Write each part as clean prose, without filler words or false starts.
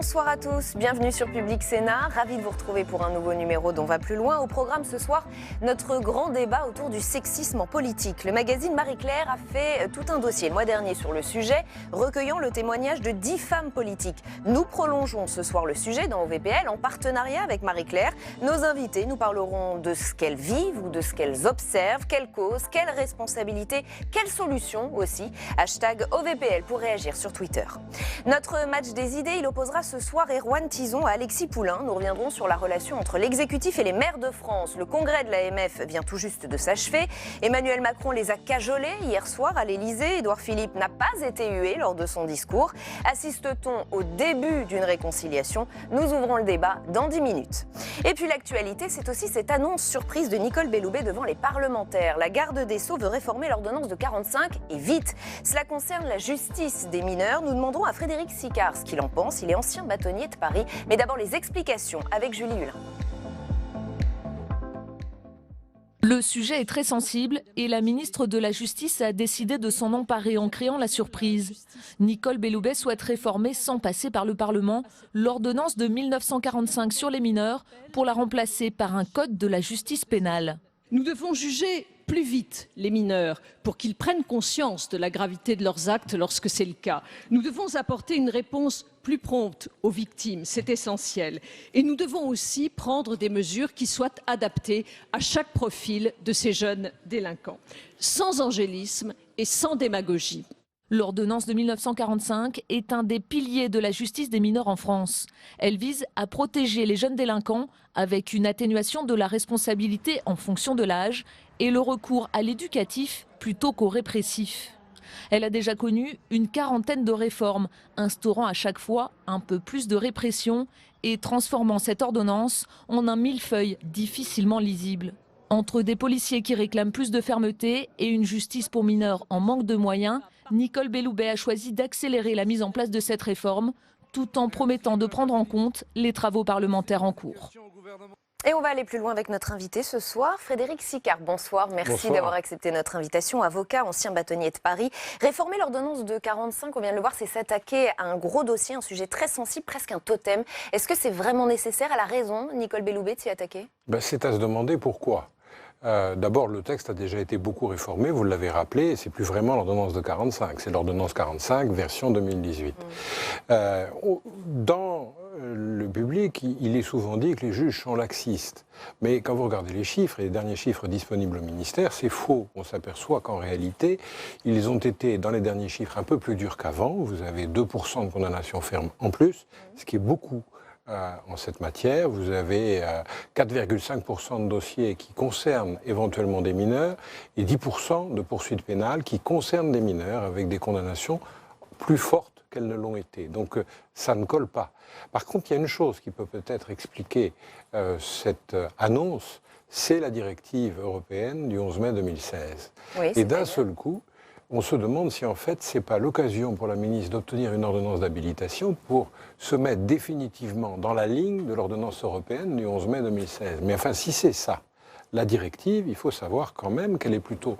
Bonsoir à tous, bienvenue sur Public Sénat. Ravi de vous retrouver pour un nouveau numéro d'On va plus loin. Au programme ce soir, notre grand débat autour du sexisme en politique. Le magazine Marie-Claire a fait tout un dossier le mois dernier sur le sujet, recueillant le témoignage de 10 femmes politiques. Nous prolongeons ce soir le sujet dans OVPL en partenariat avec Marie-Claire. Nos invités nous parleront de ce qu'elles vivent ou de ce qu'elles observent, quelles causes, quelles responsabilités, quelles solutions aussi. Hashtag OVPL pour réagir sur Twitter. Notre match des idées, il opposera ce soir Erwan Tison à Alexis Poulain. Nous reviendrons sur la relation entre l'exécutif et les maires de France. Le congrès de l'AMF vient tout juste de s'achever. Emmanuel Macron les a cajolés hier soir à l'Élysée. Édouard Philippe n'a pas été hué lors de son discours. Assiste-t-on au début d'une réconciliation? Nous ouvrons le débat dans 10 minutes. Et puis l'actualité, c'est aussi cette annonce surprise de Nicole Belloubet devant les parlementaires. La garde des Sceaux veut réformer l'ordonnance de 45 et vite. Cela concerne la justice des mineurs. Nous demanderons à Frédéric Sicard ce qu'il en pense. Il est ancien bâtonnier de Paris. Mais d'abord les explications avec Julie Hulin. Le sujet est très sensible et la ministre de la Justice a décidé de s'en emparer en créant la surprise. Nicole Belloubet souhaite réformer sans passer par le Parlement l'ordonnance de 1945 sur les mineurs pour la remplacer par un code de la justice pénale. Nous devons juger plus vite les mineurs pour qu'ils prennent conscience de la gravité de leurs actes lorsque c'est le cas. Nous devons apporter une réponse plus prompte aux victimes, c'est essentiel. Et nous devons aussi prendre des mesures qui soient adaptées à chaque profil de ces jeunes délinquants, sans angélisme et sans démagogie. L'ordonnance de 1945 est un des piliers de la justice des mineurs en France. Elle vise à protéger les jeunes délinquants avec une atténuation de la responsabilité en fonction de l'âge et le recours à l'éducatif plutôt qu'au répressif. Elle a déjà connu une quarantaine de réformes, instaurant à chaque fois un peu plus de répression et transformant cette ordonnance en un millefeuille difficilement lisible. Entre des policiers qui réclament plus de fermeté et une justice pour mineurs en manque de moyens, Nicole Belloubet a choisi d'accélérer la mise en place de cette réforme, tout en promettant de prendre en compte les travaux parlementaires en cours. Et on va aller plus loin avec notre invité ce soir, Frédéric Sicard. Bonsoir, merci d'avoir accepté notre invitation. Avocat, ancien bâtonnier de Paris. Réformer l'ordonnance de 45, on vient de le voir, c'est s'attaquer à un gros dossier, un sujet très sensible, presque un totem. Est-ce que c'est vraiment nécessaire? Elle a raison, Nicole Belloubet, de s'y attaquer? C'est à se demander pourquoi. D'abord, le texte a déjà été beaucoup réformé, vous l'avez rappelé, c'est plus vraiment l'ordonnance de 45, c'est l'ordonnance 45 version 2018. Dans le public, il est souvent dit que les juges sont laxistes. Mais quand vous regardez les chiffres, et les derniers chiffres disponibles au ministère, c'est faux. On s'aperçoit qu'en réalité, ils ont été, dans les derniers chiffres, un peu plus durs qu'avant. Vous avez 2% de condamnation ferme en plus, ce qui est beaucoup. En cette matière, vous avez 4,5% de dossiers qui concernent éventuellement des mineurs et 10% de poursuites pénales qui concernent des mineurs avec des condamnations plus fortes qu'elles ne l'ont été. Donc ça ne colle pas. Par contre, il y a une chose qui peut peut-être expliquer cette annonce, c'est la directive européenne du 11 mai 2016. Oui, et d'un seul coup, on se demande si en fait ce n'est pas l'occasion pour la ministre d'obtenir une ordonnance d'habilitation pour se mettre définitivement dans la ligne de l'ordonnance européenne du 11 mai 2016. Mais enfin, si c'est ça, la directive, il faut savoir quand même qu'elle est plutôt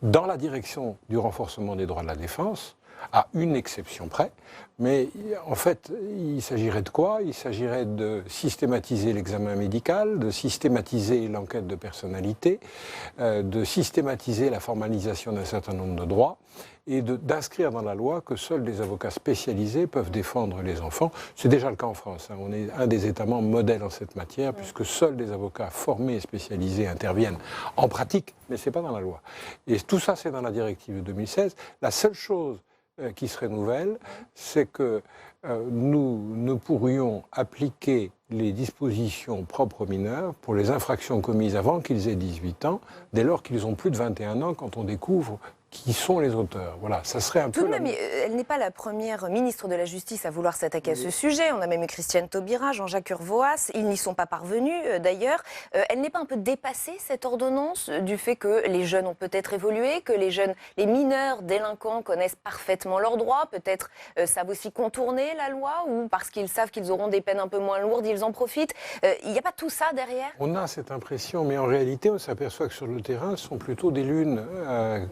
dans la direction du renforcement des droits de la défense, à une exception près. Mais en fait, il s'agirait de quoi? Il s'agirait de systématiser l'examen médical, de systématiser l'enquête de personnalité, de systématiser la formalisation d'un certain nombre de droits et d'inscrire dans la loi que seuls des avocats spécialisés peuvent défendre les enfants. C'est déjà le cas en France. On est un des États membres modèles en cette matière, puisque seuls des avocats formés et spécialisés interviennent en pratique, mais ce n'est pas dans la loi. Et tout ça, c'est dans la directive de 2016. La seule chose qui serait nouvelle, c'est que nous ne pourrions appliquer les dispositions propres aux mineurs pour les infractions commises avant qu'ils aient 18 ans, dès lors qu'ils ont plus de 21 ans quand on découvre qui sont les auteurs. Voilà, ça serait un peu... Tout de même, elle n'est pas la première ministre de la Justice à vouloir s'attaquer à ce sujet. On a même eu Christiane Taubira, Jean-Jacques Urvoas. Ils n'y sont pas parvenus, d'ailleurs. Elle n'est pas un peu dépassée, cette ordonnance, du fait que les jeunes ont peut-être évolué, que les mineurs délinquants connaissent parfaitement leurs droits, peut-être savent aussi contourner la loi, ou parce qu'ils savent qu'ils auront des peines un peu moins lourdes, ils en profitent. Il n'y a pas tout ça derrière? On a cette impression, mais en réalité, on s'aperçoit que sur le terrain, ce sont plutôt des lunes,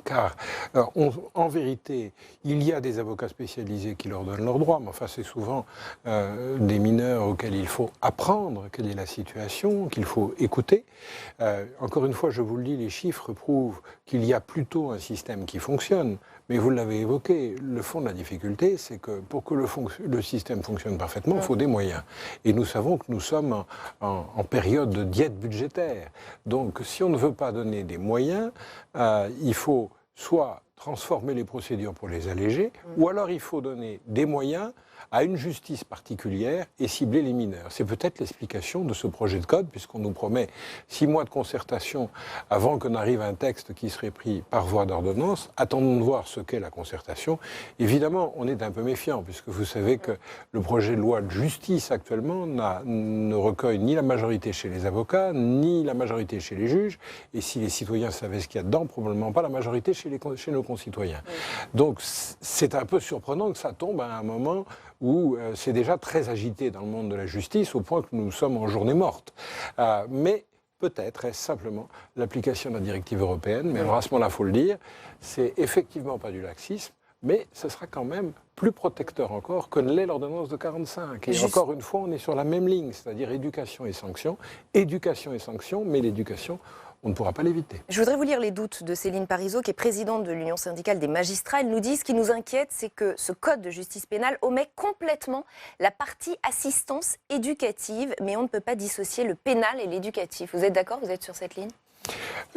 car Alors, en vérité, il y a des avocats spécialisés qui leur donnent leurs droits, mais enfin, c'est souvent des mineurs auxquels il faut apprendre quelle est la situation, qu'il faut écouter. Encore une fois, je vous le dis, les chiffres prouvent qu'il y a plutôt un système qui fonctionne. Mais vous l'avez évoqué, le fond de la difficulté, c'est que pour que le système fonctionne parfaitement, il faut des moyens. Et nous savons que nous sommes en période de diète budgétaire. Donc, si on ne veut pas donner des moyens, il faut soit transformer les procédures pour les alléger, ou alors il faut donner des moyens à une justice particulière et cibler les mineurs. C'est peut-être l'explication de ce projet de code, puisqu'on nous promet 6 mois de concertation avant qu'on arrive à un texte qui serait pris par voie d'ordonnance. Attendons de voir ce qu'est la concertation. Évidemment, on est un peu méfiant, puisque vous savez que le projet de loi de justice actuellement ne recueille ni la majorité chez les avocats, ni la majorité chez les juges. Et si les citoyens savaient ce qu'il y a dedans, probablement pas la majorité chez nos concitoyens. Donc c'est un peu surprenant que ça tombe à un moment où c'est déjà très agité dans le monde de la justice, au point que nous sommes en journée morte. Mais peut-être est-ce simplement l'application de la directive européenne, mais alors à ce moment-là, il faut le dire, c'est effectivement pas du laxisme, mais ce sera quand même plus protecteur encore que ne l'est l'ordonnance de 45. Et encore une fois, on est sur la même ligne, c'est-à-dire éducation et sanction, mais l'éducation, on ne pourra pas l'éviter. Je voudrais vous lire les doutes de Céline Parizeau, qui est présidente de l'Union syndicale des magistrats. Elle nous dit, ce qui nous inquiète, c'est que ce code de justice pénale omet complètement la partie assistance éducative, mais on ne peut pas dissocier le pénal et l'éducatif. Vous êtes d'accord? Vous êtes sur cette ligne?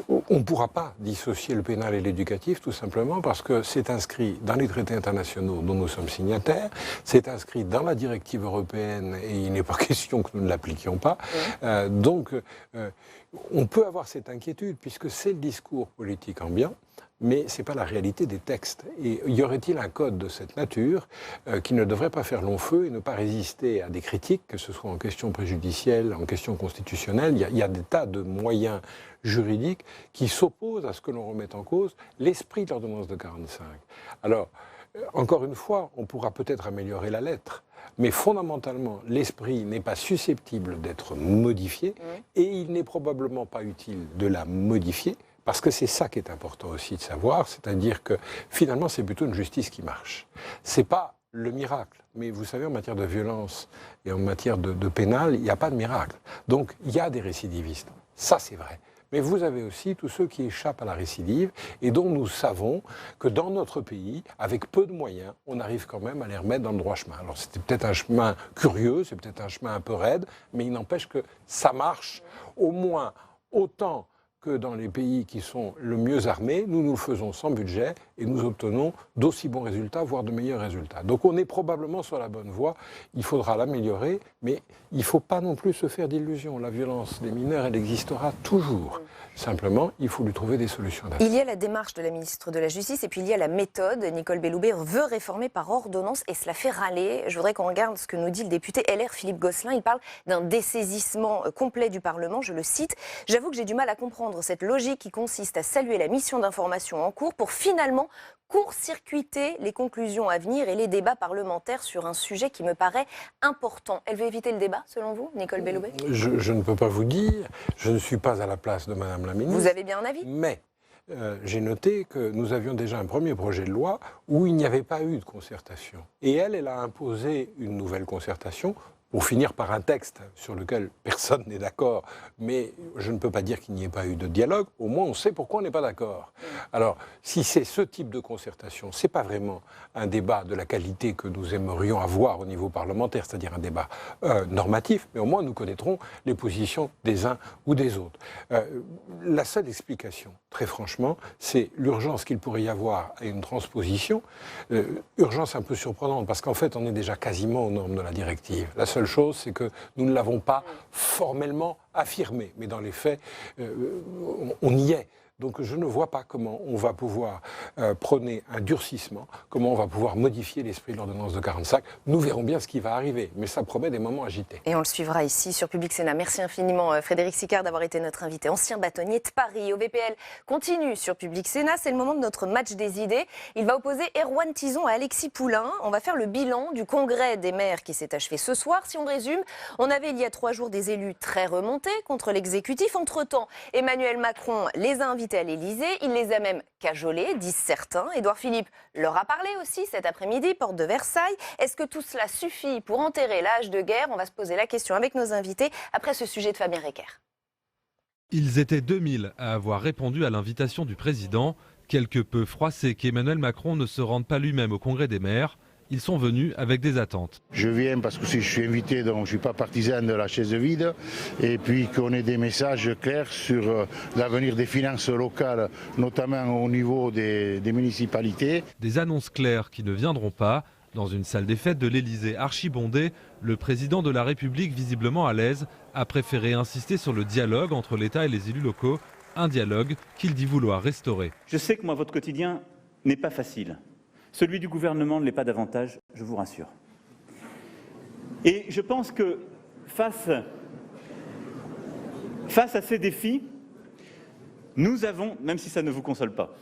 On ne pourra pas dissocier le pénal et l'éducatif, tout simplement parce que c'est inscrit dans les traités internationaux dont nous sommes signataires, c'est inscrit dans la directive européenne et il n'est pas question que nous ne l'appliquions pas. Donc, on peut avoir cette inquiétude puisque c'est le discours politique ambiant, mais ce n'est pas la réalité des textes. Et y aurait-il un code de cette nature qui ne devrait pas faire long feu et ne pas résister à des critiques, que ce soit en question préjudicielle, en question constitutionnelle? Il y a des tas de moyens juridiques qui s'opposent à ce que l'on remette en cause l'esprit de l'ordonnance de 45. Alors, encore une fois, on pourra peut-être améliorer la lettre, mais fondamentalement, l'esprit n'est pas susceptible d'être modifié et il n'est probablement pas utile de la modifier. Parce que c'est ça qui est important aussi de savoir, c'est-à-dire que finalement c'est plutôt une justice qui marche. C'est pas le miracle, mais vous savez en matière de violence et en matière de pénal, il n'y a pas de miracle. Donc il y a des récidivistes, ça c'est vrai. Mais vous avez aussi tous ceux qui échappent à la récidive et dont nous savons que dans notre pays, avec peu de moyens, on arrive quand même à les remettre dans le droit chemin. Alors c'était peut-être un chemin curieux, c'est peut-être un chemin un peu raide, mais il n'empêche que ça marche au moins autant que dans les pays qui sont le mieux armés, nous le faisons sans budget et nous obtenons d'aussi bons résultats, voire de meilleurs résultats. Donc on est probablement sur la bonne voie, il faudra l'améliorer, mais il ne faut pas non plus se faire d'illusions. La violence des mineurs, elle existera toujours. Simplement, il faut lui trouver des solutions adaptées. Il y a la démarche de la ministre de la Justice et puis il y a la méthode. Nicole Belloubet veut réformer par ordonnance et cela fait râler. Je voudrais qu'on regarde ce que nous dit le député LR Philippe Gosselin. Il parle d'un dessaisissement complet du Parlement, je le cite. « J'avoue que j'ai du mal à comprendre cette logique qui consiste à saluer la mission d'information en cours pour finalement court-circuiter les conclusions à venir et les débats parlementaires sur un sujet qui me paraît important. » Elle veut éviter le débat, selon vous, Nicole Belloubet? Je ne peux pas vous dire, je ne suis pas à la place de Madame la ministre. Vous avez bien un avis? Mais j'ai noté que nous avions déjà un premier projet de loi où il n'y avait pas eu de concertation. Et elle a imposé une nouvelle concertation pour finir par un texte sur lequel personne n'est d'accord, mais je ne peux pas dire qu'il n'y ait pas eu de dialogue, au moins on sait pourquoi on n'est pas d'accord. Alors, si c'est ce type de concertation, ce n'est pas vraiment un débat de la qualité que nous aimerions avoir au niveau parlementaire, c'est-à-dire un débat normatif, mais au moins nous connaîtrons les positions des uns ou des autres. La seule explication, très franchement, c'est l'urgence qu'il pourrait y avoir à une transposition, urgence un peu surprenante, parce qu'en fait on est déjà quasiment aux normes de la directive. La seule chose, c'est que nous ne l'avons pas formellement affirmé, mais dans les faits, on y est. Donc je ne vois pas comment on va pouvoir prôner un durcissement, comment on va pouvoir modifier l'esprit de l'ordonnance de 45. Nous verrons bien ce qui va arriver, mais ça promet des moments agités. Et on le suivra ici sur Public Sénat. Merci infiniment Frédéric Sicard d'avoir été notre invité. Ancien bâtonnier de Paris. OVPL continue sur Public Sénat. C'est le moment de notre match des idées. Il va opposer Erwan Tison à Alexis Poulain. On va faire le bilan du congrès des maires qui s'est achevé ce soir. Si on résume, on avait il y a 3 jours des élus très remontés contre l'exécutif. Entre-temps, Emmanuel Macron les a invités visités à l'Élysée. Il les a même cajolés, disent certains. Édouard Philippe leur a parlé aussi cet après-midi, porte de Versailles. Est-ce que tout cela suffit pour enterrer l'âge de guerre? On va se poser la question avec nos invités après ce sujet de Fabien Recker. Ils étaient 2000 à avoir répondu à l'invitation du président. Quelque peu froissés qu'Emmanuel Macron ne se rende pas lui-même au Congrès des maires, ils sont venus avec des attentes. Je viens parce que si je suis invité, donc je ne suis pas partisan de la chaise vide, et puis qu'on ait des messages clairs sur l'avenir des finances locales, notamment au niveau des municipalités. Des annonces claires qui ne viendront pas. Dans une salle des fêtes de l'Élysée archibondée, le président de la République, visiblement à l'aise, a préféré insister sur le dialogue entre l'État et les élus locaux, un dialogue qu'il dit vouloir restaurer. Je sais que moi, votre quotidien n'est pas facile. Celui du gouvernement ne l'est pas davantage, je vous rassure. Et je pense que face à ces défis, nous avons, même si ça ne vous console pas,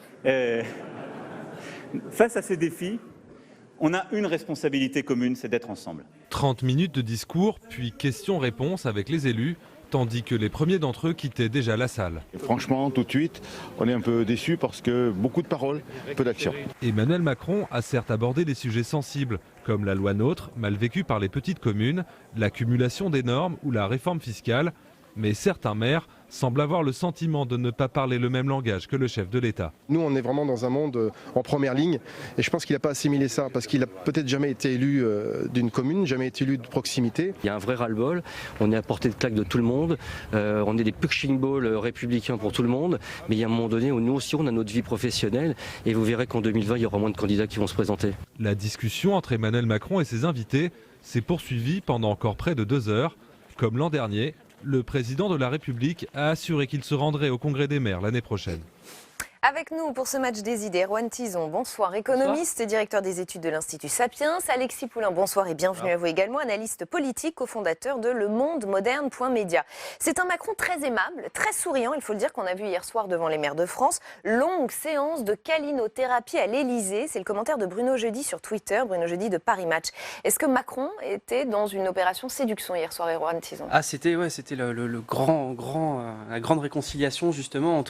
face à ces défis, on a une responsabilité commune, c'est d'être ensemble. 30 minutes de discours, puis questions-réponses avec les élus, tandis que les premiers d'entre eux quittaient déjà la salle. Et franchement, tout de suite, on est un peu déçus parce que beaucoup de paroles, peu d'action. Emmanuel Macron a certes abordé des sujets sensibles, comme la loi NOTRe, mal vécue par les petites communes, l'accumulation des normes ou la réforme fiscale, mais certains maires semblent avoir le sentiment de ne pas parler le même langage que le chef de l'État. Nous, on est vraiment dans un monde en première ligne et je pense qu'il n'a pas assimilé ça parce qu'il n'a peut-être jamais été élu d'une commune, jamais été élu de proximité. Il y a un vrai ras-le-bol, on est à portée de claque de tout le monde, on est des punching balls républicains pour tout le monde, mais il y a un moment donné où nous aussi on a notre vie professionnelle et vous verrez qu'en 2020 il y aura moins de candidats qui vont se présenter. La discussion entre Emmanuel Macron et ses invités s'est poursuivie pendant encore près de 2 heures. Comme l'an dernier, le président de la République a assuré qu'il se rendrait au Congrès des maires l'année prochaine. Avec nous pour ce match des idées, Erwan Tison, bonsoir, économiste, directeur des études de l'Institut Sapiens. Alexis Poulain, bonsoir et bienvenue à vous également, analyste politique, cofondateur de Le Monde Moderne.media. C'est un Macron très aimable, très souriant, il faut le dire, qu'on a vu hier soir devant les maires de France. Longue séance de câlinothérapie à l'Élysée, c'est le commentaire de Bruno Jeudi sur Twitter, Bruno Jeudi de Paris Match. Est-ce que Macron était dans une opération séduction hier soir, Erwan Tison? C'était la grande réconciliation justement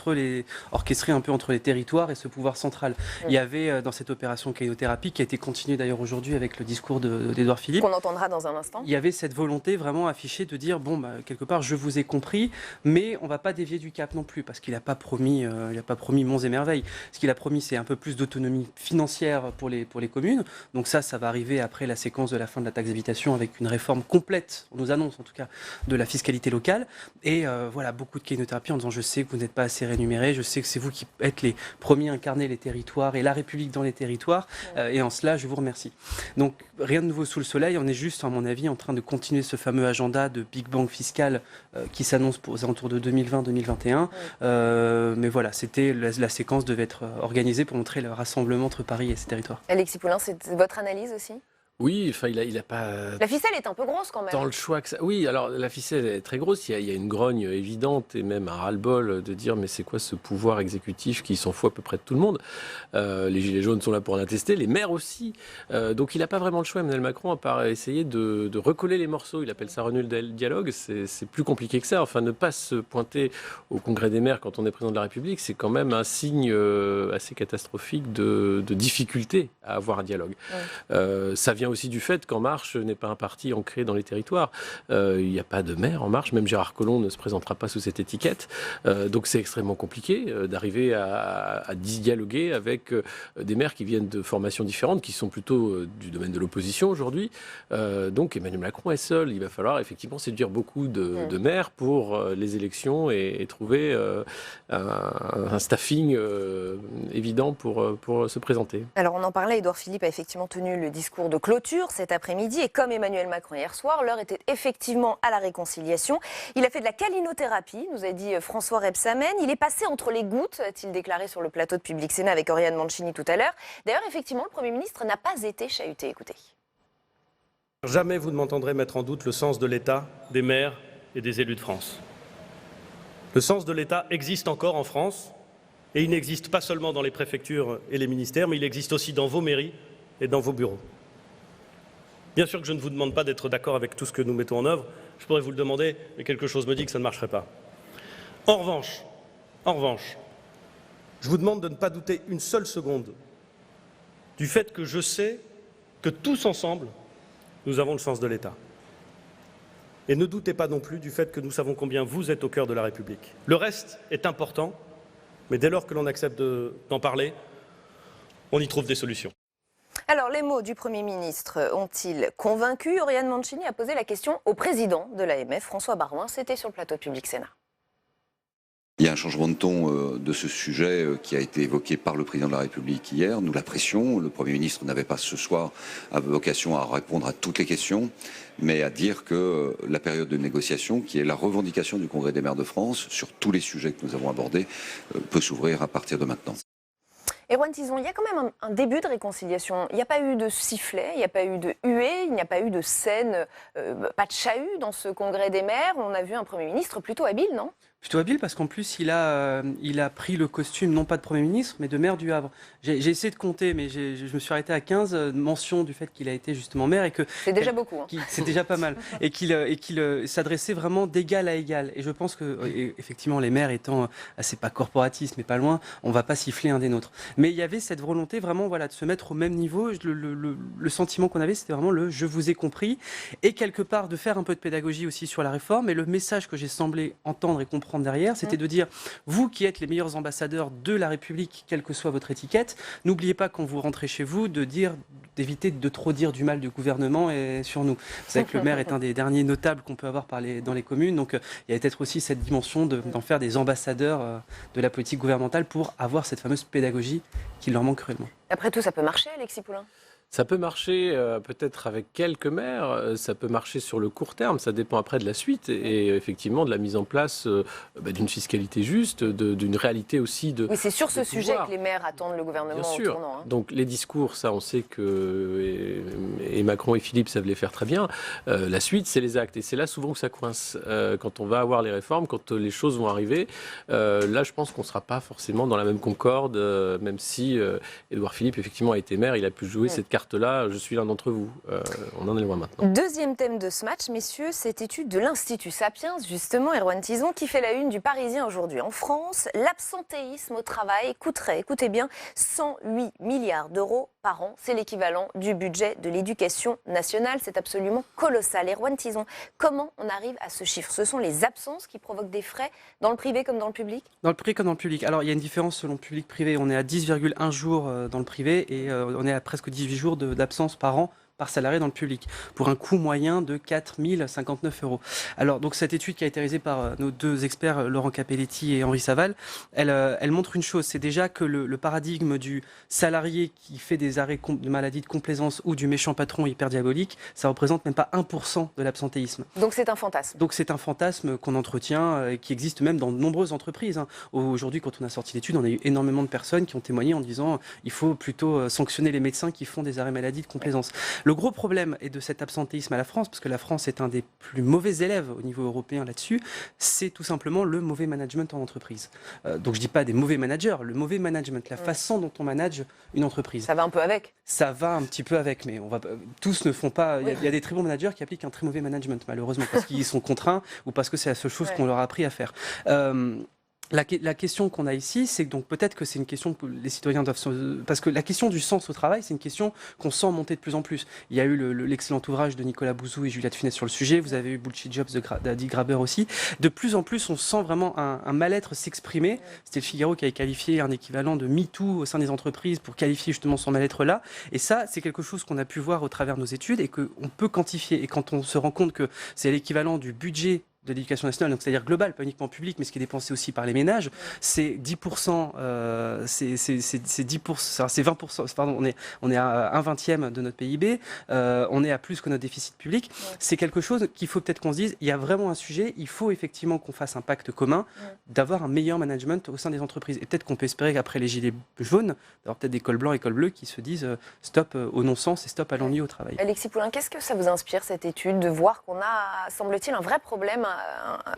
orchestrée un peu entre les territoires et ce pouvoir central. Il y avait dans cette opération câlinothérapie, qui a été continuée d'ailleurs aujourd'hui avec le discours d'Édouard Philippe, qu'on entendra dans un instant. Il y avait cette volonté vraiment affichée de dire quelque part je vous ai compris, mais on ne va pas dévier du cap non plus, parce qu'il n'a pas promis monts et merveilles. Ce qu'il a promis, c'est un peu plus d'autonomie financière pour les communes. Donc ça va arriver après la séquence de la fin de la taxe d'habitation avec une réforme complète, on nous annonce en tout cas, de la fiscalité locale. Et beaucoup de câlinothérapie en disant je sais que vous n'êtes pas assez rémunérés, je sais que c'est vous qui êtes les premiers à incarner les territoires et la République dans les territoires, et en cela je vous remercie. Donc rien de nouveau sous le soleil, on est juste à mon avis en train de continuer ce fameux agenda de Big Bang fiscal qui s'annonce aux alentours de 2020-2021, mais voilà, la séquence devait être organisée pour montrer le rassemblement entre Paris et ses territoires. Alexis Poulain, c'est votre analyse aussi ? Oui, il a pas... La ficelle est un peu grosse quand même. Dans le choix que ça... Oui, alors la ficelle est très grosse, il y a une grogne évidente et même un ras-le-bol de dire mais c'est quoi ce pouvoir exécutif qui s'en fout à peu près de tout le monde. Les Gilets jaunes sont là pour en attester, les maires aussi. Donc il n'a pas vraiment le choix, Emmanuel Macron, à part essayer de recoller les morceaux. Il appelle ça renouer le dialogue, c'est plus compliqué que ça. Enfin, ne pas se pointer au Congrès des maires quand on est président de la République, c'est quand même un signe assez catastrophique de difficulté à avoir un dialogue. Ouais. Ça vient aussi du fait qu'En Marche n'est pas un parti ancré dans les territoires. Il n'y a pas de maire En Marche, même Gérard Collomb ne se présentera pas sous cette étiquette. Donc c'est extrêmement compliqué d'arriver à dialoguer avec des maires qui viennent de formations différentes, qui sont plutôt du domaine de l'opposition aujourd'hui. Donc Emmanuel Macron est seul. Il va falloir effectivement séduire beaucoup de maires pour les élections et trouver un staffing évident pour se présenter. Alors on en parlait, Édouard Philippe a effectivement tenu le discours de clôture cet après-midi et comme Emmanuel Macron hier soir, l'heure était effectivement à la réconciliation. Il a fait de la câlinothérapie, nous a dit François Rebsamen. Il est passé entre les gouttes, a-t-il déclaré sur le plateau de Public Sénat avec Oriane Mancini tout à l'heure. D'ailleurs, effectivement, le Premier ministre n'a pas été chahuté. Écoutez. Jamais vous ne m'entendrez mettre en doute le sens de l'État, des maires et des élus de France. Le sens de l'État existe encore en France et il n'existe pas seulement dans les préfectures et les ministères, mais il existe aussi dans vos mairies et dans vos bureaux. Bien sûr que je ne vous demande pas d'être d'accord avec tout ce que nous mettons en œuvre, je pourrais vous le demander, mais quelque chose me dit que ça ne marcherait pas. En revanche, Je vous demande de ne pas douter une seule seconde du fait que je sais que tous ensemble, nous avons le sens de l'État. Et ne doutez pas non plus du fait que nous savons combien vous êtes au cœur de la République. Le reste est important, mais dès lors que l'on accepte d'en parler, on y trouve des solutions. Alors, les mots du Premier ministre ont-ils convaincu? Oriane Mancini a posé la question au président de l'AMF, François Baroin. C'était sur le plateau de Public Sénat. Il y a un changement de ton de ce sujet qui a été évoqué par le président de la République hier. Nous l'apprécions. Le Premier ministre n'avait pas ce soir vocation à répondre à toutes les questions, mais à dire que la période de négociation, qui est la revendication du Congrès des maires de France sur tous les sujets que nous avons abordés, peut s'ouvrir à partir de maintenant. Erwan Tison, il y a quand même un début de réconciliation. Il n'y a pas eu de sifflet, il n'y a pas eu de huée, il n'y a pas eu de scène, pas de chahut dans ce Congrès des maires. On a vu un Premier ministre plutôt habile, non ? Plutôt habile parce qu'en plus il a pris le costume non pas de Premier ministre mais de maire du Havre. J'ai essayé de compter mais je me suis arrêté à 15 mentions du fait qu'il a été justement maire et que c'est déjà beaucoup. Hein. C'est déjà pas mal et qu'il s'adressait vraiment d'égal à égal. Et je pense que effectivement les maires étant assez pas corporatistes mais pas loin, on va pas siffler un des nôtres. Mais il y avait cette volonté vraiment de se mettre au même niveau. Le sentiment qu'on avait c'était vraiment le je vous ai compris et quelque part de faire un peu de pédagogie aussi sur la réforme. Et le message que j'ai semblé entendre et comprendre derrière, c'était de dire, vous qui êtes les meilleurs ambassadeurs de la République, quelle que soit votre étiquette, n'oubliez pas quand vous rentrez chez vous d'éviter de trop dire du mal du gouvernement et sur nous. Vous savez que le maire est un des derniers notables qu'on peut avoir dans les communes, donc il y a peut-être aussi cette dimension d'en faire des ambassadeurs de la politique gouvernementale pour avoir cette fameuse pédagogie qui leur manque cruellement. Après tout, ça peut marcher, Alexis Poulain ? Ça peut marcher peut-être avec quelques maires, ça peut marcher sur le court terme, ça dépend après de la suite et effectivement de la mise en place d'une fiscalité juste, d'une réalité aussi de... Oui, c'est sur ce sujet pouvoir. Que les maires attendent le gouvernement. Bien sûr. Au tournant. Hein. Donc les discours, ça on sait que et Macron et Philippe savent les faire très bien. La suite, c'est les actes et c'est là souvent que ça coince. Quand on va avoir les réformes, quand les choses vont arriver, là je pense qu'on ne sera pas forcément dans la même concorde, même si Édouard Philippe effectivement a été maire, il a pu jouer cette carte-là, je suis l'un d'entre vous. On en est loin maintenant. Deuxième thème de ce match, messieurs, cette étude de l'Institut Sapiens, justement, Erwan Tison, qui fait la une du Parisien aujourd'hui. En France, l'absentéisme au travail coûterait, écoutez bien, 108 milliards d'euros par an. C'est l'équivalent du budget de l'éducation nationale. C'est absolument colossal. Erwan Tison, comment on arrive à ce chiffre? Ce sont les absences qui provoquent des frais dans le privé comme dans le public? Dans le privé comme dans le public. Alors, il y a une différence selon public-privé. On est à 10,1 jours dans le privé et on est à presque 18 jours d'absence par an par salarié dans le public, pour un coût moyen de 4 059 €. Alors, donc, cette étude qui a été réalisée par nos deux experts, Laurent Capelletti et Henri Saval, elle montre une chose, c'est déjà que le paradigme du salarié qui fait des arrêts de maladie de complaisance ou du méchant patron hyper diabolique, ça représente même pas 1% de l'absentéisme. Donc c'est un fantasme. Donc c'est un fantasme qu'on entretient et qui existe même dans de nombreuses entreprises. Hein. Aujourd'hui, quand on a sorti l'étude, on a eu énormément de personnes qui ont témoigné en disant il faut plutôt sanctionner les médecins qui font des arrêts maladie de complaisance. Le gros problème est de cet absentéisme à la France, parce que la France est un des plus mauvais élèves au niveau européen là-dessus, c'est tout simplement le mauvais management en entreprise. Donc je dis pas des mauvais managers, le mauvais management, la façon dont on manage une entreprise. Ça va un peu avec. Ça va un petit peu avec, mais tous ne font pas... Il y a des très bons managers qui appliquent un très mauvais management, malheureusement, parce qu'ils sont contraints ou parce que c'est la seule chose qu'on leur a appris à faire. La question qu'on a ici, c'est que donc peut-être que c'est une question que les citoyens doivent... Parce que la question du sens au travail, c'est une question qu'on sent monter de plus en plus. Il y a eu l'excellent ouvrage de Nicolas Bouzou et Juliette Funès sur le sujet. Vous avez eu Bullshit Jobs d'Adi Graber aussi. De plus en plus, on sent vraiment un mal-être s'exprimer. C'était le Figaro qui avait qualifié un équivalent de MeToo au sein des entreprises pour qualifier justement son mal-être là. Et ça, c'est quelque chose qu'on a pu voir au travers de nos études et qu'on peut quantifier. Et quand on se rend compte que c'est l'équivalent du budget de l'éducation nationale, donc c'est-à-dire global, pas uniquement public, mais ce qui est dépensé aussi par les ménages, c'est 10%, c'est 10%, c'est 20%, pardon, on est à 1/20 de notre PIB, on est à plus que notre déficit public. C'est quelque chose qu'il faut peut-être qu'on se dise, il y a vraiment un sujet, il faut effectivement qu'on fasse un pacte commun, d'avoir un meilleur management au sein des entreprises. Et peut-être qu'on peut espérer qu'après les gilets jaunes, d'avoir peut-être des cols blancs et cols bleus qui se disent stop au non-sens et stop à l'ennui au travail. Alexis Poulain, qu'est-ce que ça vous inspire cette étude de voir qu'on a, semble-t-il, un vrai problème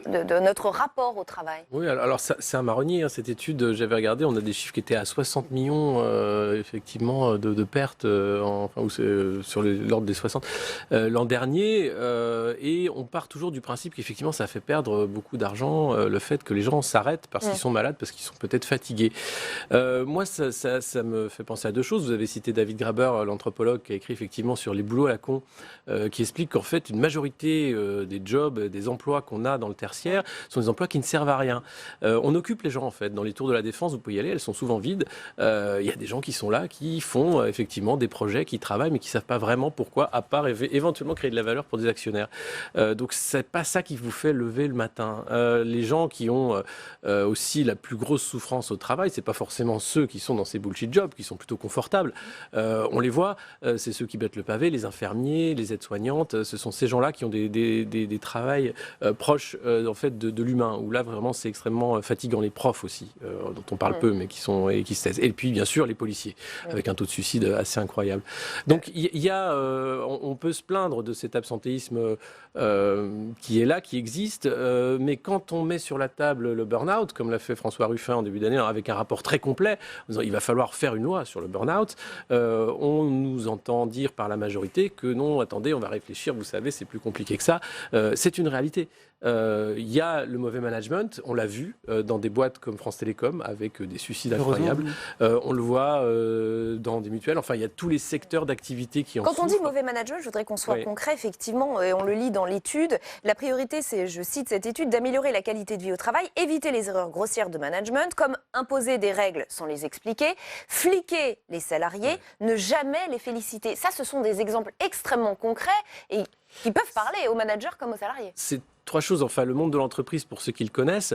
de notre rapport au travail? Oui, alors c'est un marronnier, hein, cette étude. J'avais regardé, on a des chiffres qui étaient à 60 millions, effectivement, de pertes, sur l'ordre des 60 l'an dernier. Et on part toujours du principe qu'effectivement, ça fait perdre beaucoup d'argent, le fait que les gens s'arrêtent parce qu'ils sont malades, parce qu'ils sont peut-être fatigués. Moi, ça me fait penser à deux choses. Vous avez cité David Graeber, l'anthropologue, qui a écrit effectivement sur les boulots à la con, qui explique qu'en fait, une majorité des jobs, des emplois qu'on a dans le tertiaire sont des emplois qui ne servent à rien. On occupe les gens, en fait. Dans les tours de la Défense, vous pouvez y aller, elles sont souvent vides. Il y a des gens qui sont là, qui font effectivement des projets, qui travaillent, mais qui ne savent pas vraiment pourquoi, à part éventuellement créer de la valeur pour des actionnaires. Donc, c'est pas ça qui vous fait lever le matin. Les gens qui ont aussi la plus grosse souffrance au travail, c'est pas forcément ceux qui sont dans ces bullshit jobs, qui sont plutôt confortables. On les voit, c'est ceux qui battent le pavé, les infirmiers, les aides-soignantes. Ce sont ces gens-là qui ont des travails proches en fait de l'humain, où là vraiment c'est extrêmement fatigant. Les profs aussi, dont on parle peu, mais qui se taisent. Et puis bien sûr les policiers, avec un taux de suicide assez incroyable. Donc on peut se plaindre de cet absentéisme qui est là, qui existe, mais quand on met sur la table le burn-out, comme l'a fait François Ruffin en début d'année, avec un rapport très complet, en disant il va falloir faire une loi sur le burn-out, on nous entend dire par la majorité que non, attendez, on va réfléchir, vous savez, c'est plus compliqué que ça. C'est une réalité. Il y a le mauvais management, on l'a vu dans des boîtes comme France Télécom avec des suicides incroyables. On le voit dans des mutuelles. Enfin, il y a tous les secteurs d'activité qui en souffrent. Quand on dit mauvais management, je voudrais qu'on soit concret, effectivement, et on le lit dans l'étude. La priorité, c'est, je cite cette étude, d'améliorer la qualité de vie au travail, éviter les erreurs grossières de management, comme imposer des règles sans les expliquer, fliquer les salariés, ne jamais les féliciter. Ça, ce sont des exemples extrêmement concrets et qui peuvent parler aux managers comme aux salariés. C'est trois choses. Enfin, le monde de l'entreprise, pour ceux qui le connaissent,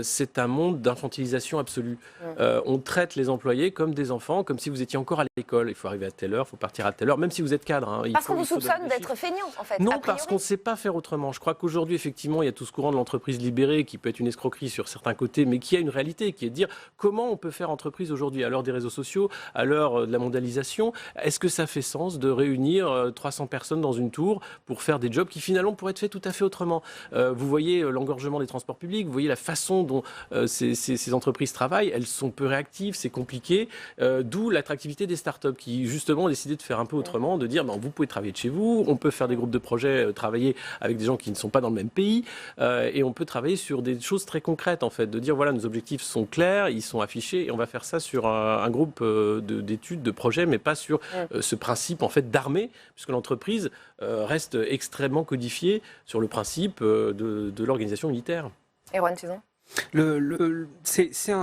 c'est un monde d'infantilisation absolue. On traite les employés comme des enfants, comme si vous étiez encore à l'école. Il faut arriver à telle heure, il faut partir à telle heure, même si vous êtes cadre. Hein. Parce qu'on vous soupçonne d'être feignant, en fait. Non, parce qu'on ne sait pas faire autrement. Je crois qu'aujourd'hui, effectivement, il y a tout ce courant de l'entreprise libérée qui peut être une escroquerie sur certains côtés, mais qui a une réalité, qui est de dire comment on peut faire entreprise aujourd'hui, à l'heure des réseaux sociaux, à l'heure de la mondialisation. Est-ce que ça fait sens de réunir 300 personnes dans une tour pour faire des jobs qui finalement pourraient être faits tout à fait autrement? Vous voyez l'engorgement des transports publics, vous voyez la façon dont ces entreprises travaillent, elles sont peu réactives, c'est compliqué, d'où l'attractivité des startups qui justement ont décidé de faire un peu autrement, de dire vous pouvez travailler de chez vous, on peut faire des groupes de projets, travailler avec des gens qui ne sont pas dans le même pays, et on peut travailler sur des choses très concrètes en fait, de dire voilà nos objectifs sont clairs, ils sont affichés, et on va faire ça sur un groupe d'études, de projets, mais pas sur ce principe en fait d'armée, puisque l'entreprise reste extrêmement codifiée sur le principe de l'organisation militaire. Erwan Tuzon.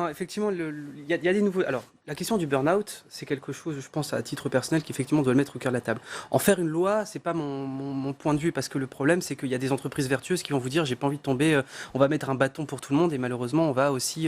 Effectivement, il y a des nouveaux. Alors, la question du burn-out, c'est quelque chose, je pense, à titre personnel, qui effectivement doit le mettre au cœur de la table. En faire une loi, c'est pas mon point de vue, parce que le problème, c'est qu'il y a des entreprises vertueuses qui vont vous dire, j'ai pas envie de tomber, on va mettre un bâton pour tout le monde, et malheureusement, on va aussi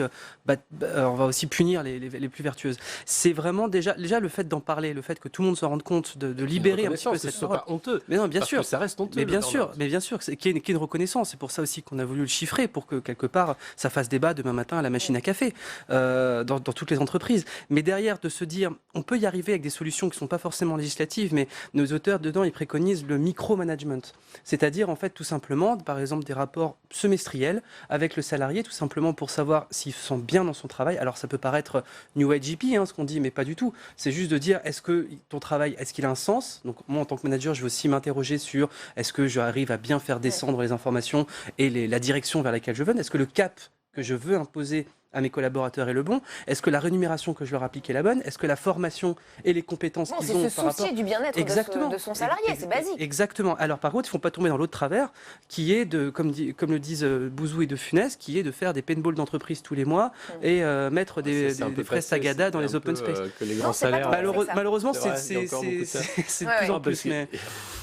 punir les plus vertueuses. C'est vraiment déjà le fait d'en parler, le fait que tout le monde se rende compte de libérer un petit peu cette parole. C'est pas honteux. Mais non, bien sûr, ça reste honteux. Mais bien sûr, qu'il y ait une reconnaissance. C'est pour ça aussi qu'on a voulu le chiffrer, pour que quelque part, ça fasse débat demain matin à la machine à café, dans toutes les entreprises. Mais derrière, de se dire, on peut y arriver avec des solutions qui ne sont pas forcément législatives, mais nos auteurs, dedans, ils préconisent le micromanagement. C'est-à-dire, en fait, tout simplement, par exemple, des rapports semestriels avec le salarié, tout simplement pour savoir s'il se sent bien dans son travail. Alors, ça peut paraître New Age hippie, ce qu'on dit, mais pas du tout. C'est juste de dire, est-ce que ton travail, est-ce qu'il a un sens? Donc, moi, en tant que manager, je vais aussi m'interroger sur, est-ce que j'arrive à bien faire descendre les informations et la direction vers laquelle je veux? Est-ce que le cap que je veux imposer à mes collaborateurs est le bon? Est-ce que la rémunération que je leur applique est la bonne? Est-ce que la formation et les compétences qu'ils ont par rapport... C'est se soucier du bien-être de son salarié, c'est basique. Exactement. Alors par contre, il ne faut pas tomber dans l'autre travers, qui est, comme le disent Bouzou et De Funès, qui est de faire des paintballs d'entreprise tous les mois et mettre des fraises Sagada dans les open space. Que les grands salaires, malheureusement, c'est de plus en plus. Mais...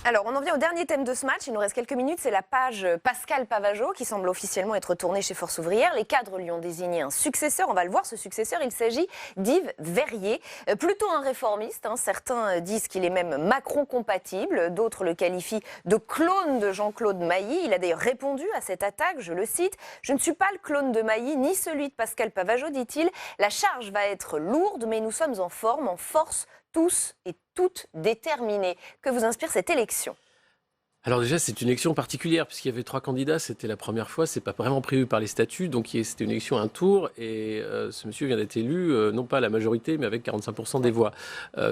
Alors, on en vient au dernier thème de ce match. Il nous reste quelques minutes. C'est la page Pascal Pavageau qui semble officiellement être tournée chez Force Ouvrière. Les cadres lui ont désigné un successeur. On va le voir, ce successeur, il s'agit d'Yves Verrier. Plutôt un réformiste. Certains disent qu'il est même Macron-compatible. D'autres le qualifient de clone de Jean-Claude Mailly. Il a d'ailleurs répondu à cette attaque. Je le cite. « Je ne suis pas le clone de Mailly, ni celui de Pascal Pavageau, dit-il. La charge va être lourde, mais nous sommes en forme, en force, tous et toutes déterminés. » Que vous inspire cette élection? Alors déjà, c'est une élection particulière, puisqu'il y avait 3 candidats, c'était la première fois, c'est pas vraiment prévu par les statuts, donc c'était une élection à un tour, et ce monsieur vient d'être élu, non pas à la majorité, mais avec 45% des voix.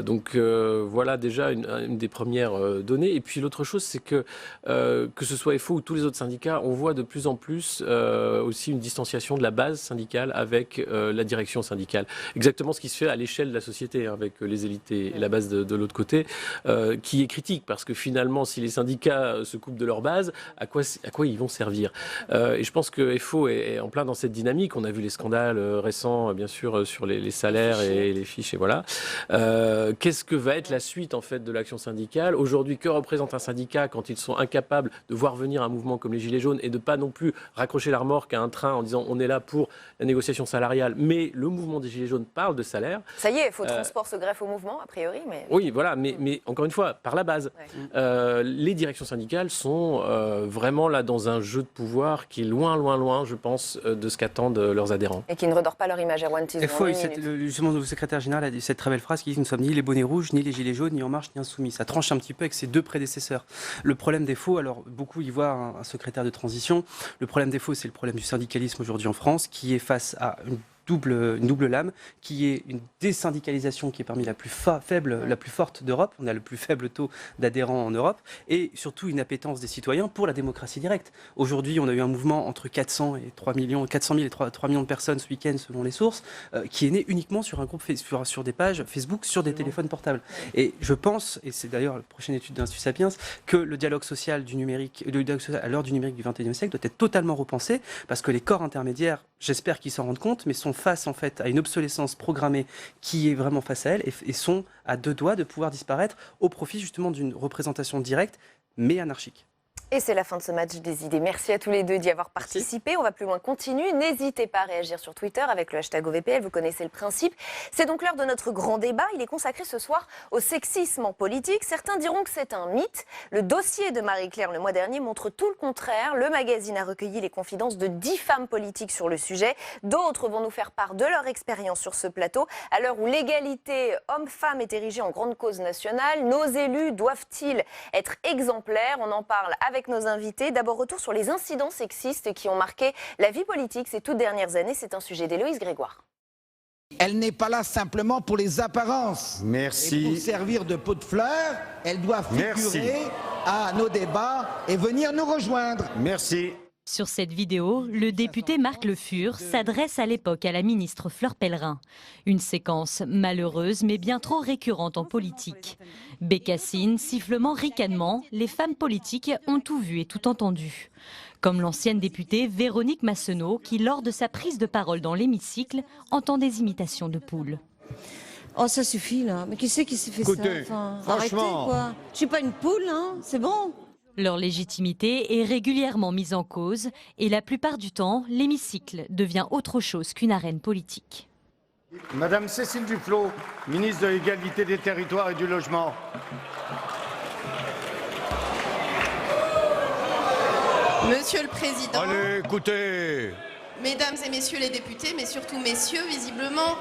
Donc voilà déjà une des premières données. Et puis l'autre chose, c'est que ce soit FO ou tous les autres syndicats, on voit de plus en plus aussi une distanciation de la base syndicale avec la direction syndicale. Exactement ce qui se fait à l'échelle de la société, hein, avec les élites et la base de l'autre côté, qui est critique, parce que finalement, si les syndicats se coupent de leur base, à quoi ils vont servir. Et je pense que FO est en plein dans cette dynamique. On a vu les scandales récents, bien sûr, sur les salaires et les fiches, et voilà. Qu'est-ce que va être la suite, en fait, de l'action syndicale? Aujourd'hui, que représente un syndicat quand ils sont incapables de voir venir un mouvement comme les Gilets jaunes et de pas non plus raccrocher la remorque à un train en disant on est là pour la négociation salariale, mais le mouvement des Gilets jaunes parle de salaire. Ça y est, FO Transport se greffe au mouvement, a priori. Mais... Oui, voilà, mais encore une fois, par la base. Ouais. Les directions syndicales sont vraiment là dans un jeu de pouvoir qui est loin, je pense, de ce qu'attendent leurs adhérents. Et qui ne redore pas leur image. Erwan Tison. Justement, le secrétaire général a dit cette très belle phrase qui dit « Nous ne sommes ni les bonnets rouges, ni les gilets jaunes, ni En Marche, ni Insoumis ». Ça tranche un petit peu avec ses deux prédécesseurs. Le problème des FO, alors beaucoup y voient un secrétaire de transition. Le problème des FO, c'est le problème du syndicalisme aujourd'hui en France, qui est face à une double lame, qui est une désyndicalisation qui est parmi la plus faible, la plus forte d'Europe. On a le plus faible taux d'adhérents en Europe, et surtout une appétence des citoyens pour la démocratie directe. Aujourd'hui, on a eu un mouvement entre 400 000 et 3 millions de personnes ce week-end, selon les sources, qui est né uniquement sur un groupe, sur des pages Facebook, sur des téléphones portables. Et je pense, et c'est d'ailleurs la prochaine étude d'Institut Sapiens, que le dialogue social du numérique, à l'heure du numérique du XXIe siècle, doit être totalement repensé, parce que les corps intermédiaires, j'espère qu'ils s'en rendent compte, mais sont face en fait à une obsolescence programmée qui est vraiment face à elle et sont à deux doigts de pouvoir disparaître au profit justement d'une représentation directe mais anarchique. Et c'est la fin de ce match des idées. Merci à tous les deux d'y avoir participé. Merci. On va plus loin, continue. N'hésitez pas à réagir sur Twitter avec le hashtag OVPL, vous connaissez le principe. C'est donc l'heure de notre grand débat. Il est consacré ce soir au sexisme en politique. Certains diront que c'est un mythe. Le dossier de Marie-Claire le mois dernier montre tout le contraire. Le magazine a recueilli les confidences de 10 femmes politiques sur le sujet. D'autres vont nous faire part de leur expérience sur ce plateau. À l'heure où l'égalité homme-femme est érigée en grande cause nationale, nos élus doivent-ils être exemplaires? On en parle avec nos invités. D'abord, retour sur les incidents sexistes qui ont marqué la vie politique ces toutes dernières années. C'est un sujet d'Héloïse Grégoire. Elle n'est pas là simplement pour les apparences. Merci. Et pour servir de pot de fleurs, elle doit figurer à nos débats et venir nous rejoindre. Merci. Sur cette vidéo, le député Marc Le Fur s'adresse à l'époque à la ministre Fleur Pellerin. Une séquence malheureuse mais bien trop récurrente en politique. Bécassines, sifflements, ricanements, les femmes politiques ont tout vu et tout entendu. Comme l'ancienne députée Véronique Massenot qui, lors de sa prise de parole dans l'hémicycle, entend des imitations de poules. Oh, ça suffit là. Mais qui c'est qui s'est fait ça? Enfin, arrêtez quoi. Je suis pas une poule, hein. C'est bon. Leur légitimité est régulièrement mise en cause et la plupart du temps, l'hémicycle devient autre chose qu'une arène politique. Madame Cécile Duflot, ministre de l'Égalité des Territoires et du Logement. Monsieur le Président. Allez, écoutez. Mesdames et messieurs les députés, mais surtout messieurs, visiblement.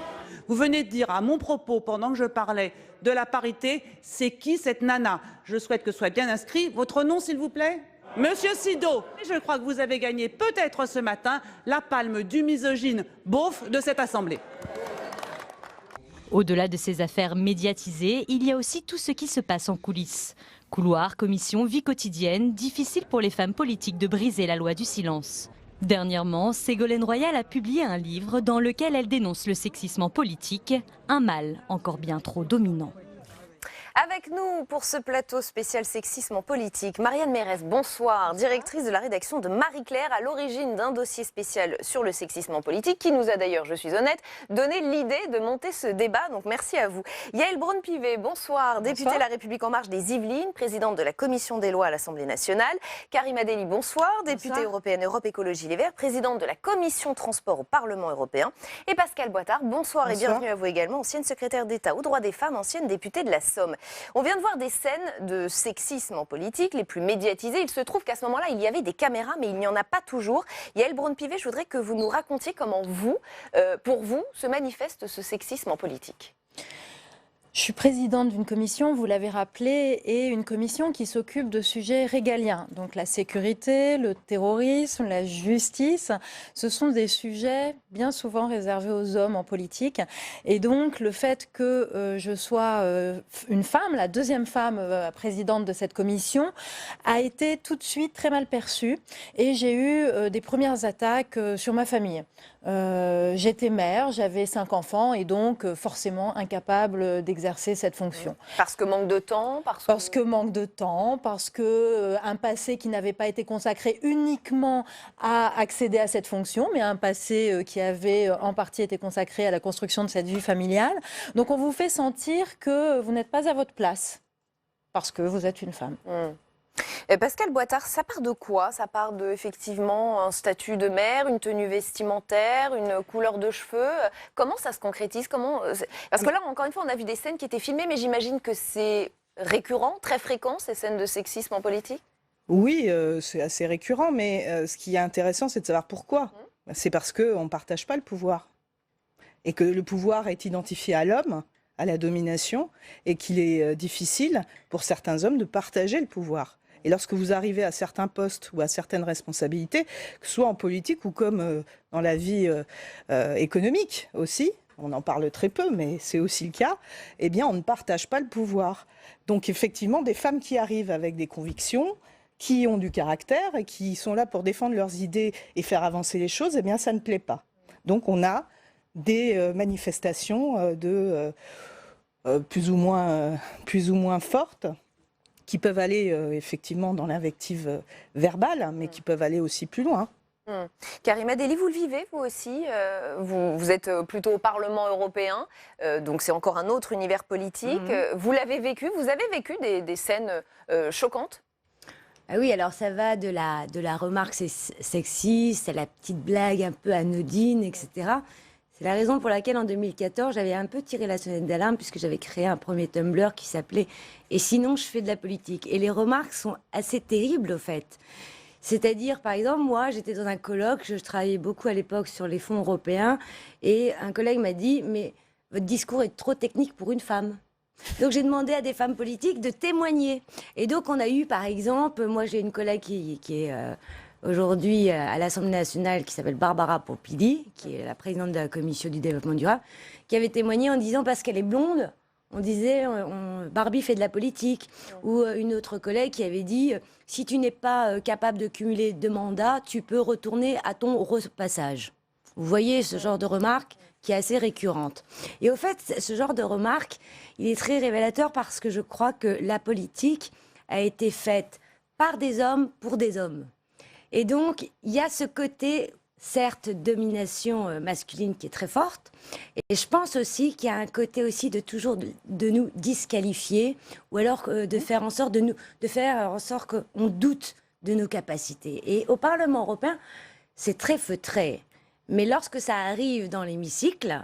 Vous venez de dire à mon propos, pendant que je parlais de la parité, c'est qui cette nana? Je souhaite que soit bien inscrit. Votre nom, s'il vous plaît? Monsieur Sido. Je crois que vous avez gagné peut-être ce matin la palme du misogyne beauf de cette Assemblée. Au-delà de ces affaires médiatisées, il y a aussi tout ce qui se passe en coulisses. Couloirs, commissions, vie quotidienne, difficile pour les femmes politiques de briser la loi du silence. Dernièrement, Ségolène Royal a publié un livre dans lequel elle dénonce le sexisme en politique, un mal encore bien trop dominant. Avec nous pour ce plateau spécial sexisme en politique, Marianne Mérès, bonsoir, directrice de la rédaction de Marie-Claire, à l'origine d'un dossier spécial sur le sexisme en politique, qui nous a d'ailleurs, je suis honnête, donné l'idée de monter ce débat, donc merci à vous. Yaël Braun-Pivet, bonsoir, députée La République En Marche des Yvelines, présidente de la Commission des lois à l'Assemblée nationale. Karima Delli, bonsoir, députée européenne Europe Écologie Les Verts, présidente de la Commission Transport au Parlement européen. Et Pascale Boitard, bonsoir et bienvenue à vous également, ancienne secrétaire d'État aux droits des femmes, ancienne députée de la Somme. On vient de voir des scènes de sexisme en politique, les plus médiatisées. Il se trouve qu'à ce moment-là, il y avait des caméras, mais il n'y en a pas toujours. Yaël Braun-Pivet, je voudrais que vous nous racontiez comment pour vous, se manifeste ce sexisme en politique. Je suis présidente d'une commission, vous l'avez rappelé, et une commission qui s'occupe de sujets régaliens. Donc la sécurité, le terrorisme, la justice, ce sont des sujets bien souvent réservés aux hommes en politique. Et donc le fait que je sois une femme, la deuxième femme présidente de cette commission, a été tout de suite très mal perçue. Et j'ai eu des premières attaques sur ma famille. J'étais mère, j'avais 5 enfants et donc forcément incapable d'exercer cette fonction. Parce que manque de temps, parce que manque de temps, parce que un passé qui n'avait pas été consacré uniquement à accéder à cette fonction, mais un passé qui avait en partie été consacré à la construction de cette vie familiale. Donc on vous fait sentir que vous n'êtes pas à votre place parce que vous êtes une femme. Pascal Boitard, ça part de quoi? Ça part de, effectivement, un statut de mère, une tenue vestimentaire, une couleur de cheveux. Comment ça se concrétise? Parce que là, encore une fois, on a vu des scènes qui étaient filmées, mais j'imagine que c'est récurrent, très fréquent, ces scènes de sexisme en politique? Oui, c'est assez récurrent, mais ce qui est intéressant, c'est de savoir pourquoi. C'est parce qu'on ne partage pas le pouvoir. Et que le pouvoir est identifié à l'homme, à la domination, et qu'il est difficile pour certains hommes de partager le pouvoir. Et lorsque vous arrivez à certains postes ou à certaines responsabilités, que ce soit en politique ou comme dans la vie économique aussi, on en parle très peu, mais c'est aussi le cas, eh bien on ne partage pas le pouvoir. Donc effectivement, des femmes qui arrivent avec des convictions, qui ont du caractère et qui sont là pour défendre leurs idées et faire avancer les choses, eh bien ça ne plaît pas. Donc on a des manifestations plus ou moins fortes, qui peuvent aller effectivement dans l'invective verbale, mais qui peuvent aller aussi plus loin. Karima Delli, vous le vivez, vous aussi vous êtes plutôt au Parlement européen, donc c'est encore un autre univers politique. Vous l'avez vécu, vous avez vécu des scènes choquantes? Ah oui, alors ça va de la remarque sexiste à la petite blague un peu anodine, etc. C'est la raison pour laquelle en 2014, j'avais un peu tiré la sonnette d'alarme puisque j'avais créé un premier Tumblr qui s'appelait « Et sinon, je fais de la politique ». Et les remarques sont assez terribles, au fait. C'est-à-dire, par exemple, moi, j'étais dans un colloque, je travaillais beaucoup à l'époque sur les fonds européens, et un collègue m'a dit « Mais votre discours est trop technique pour une femme ». Donc j'ai demandé à des femmes politiques de témoigner. Et donc on a eu, par exemple, moi j'ai une collègue qui est... aujourd'hui à l'Assemblée nationale, qui s'appelle Barbara Pompili, qui est la présidente de la Commission du développement durable, qui avait témoigné en disant, parce qu'elle est blonde, on disait Barbie fait de la politique. Ou une autre collègue qui avait dit, si tu n'es pas capable de cumuler 2 mandats, tu peux retourner à ton repassage. Vous voyez ce genre de remarque qui est assez récurrente. Et au fait, ce genre de remarque, il est très révélateur parce que je crois que la politique a été faite par des hommes pour des hommes. Et donc, il y a ce côté, certes, domination masculine qui est très forte. Et je pense aussi qu'il y a un côté aussi de toujours de nous disqualifier, ou alors de faire en sorte qu'on doute de nos capacités. Et au Parlement européen, c'est très feutré. Mais lorsque ça arrive dans l'hémicycle,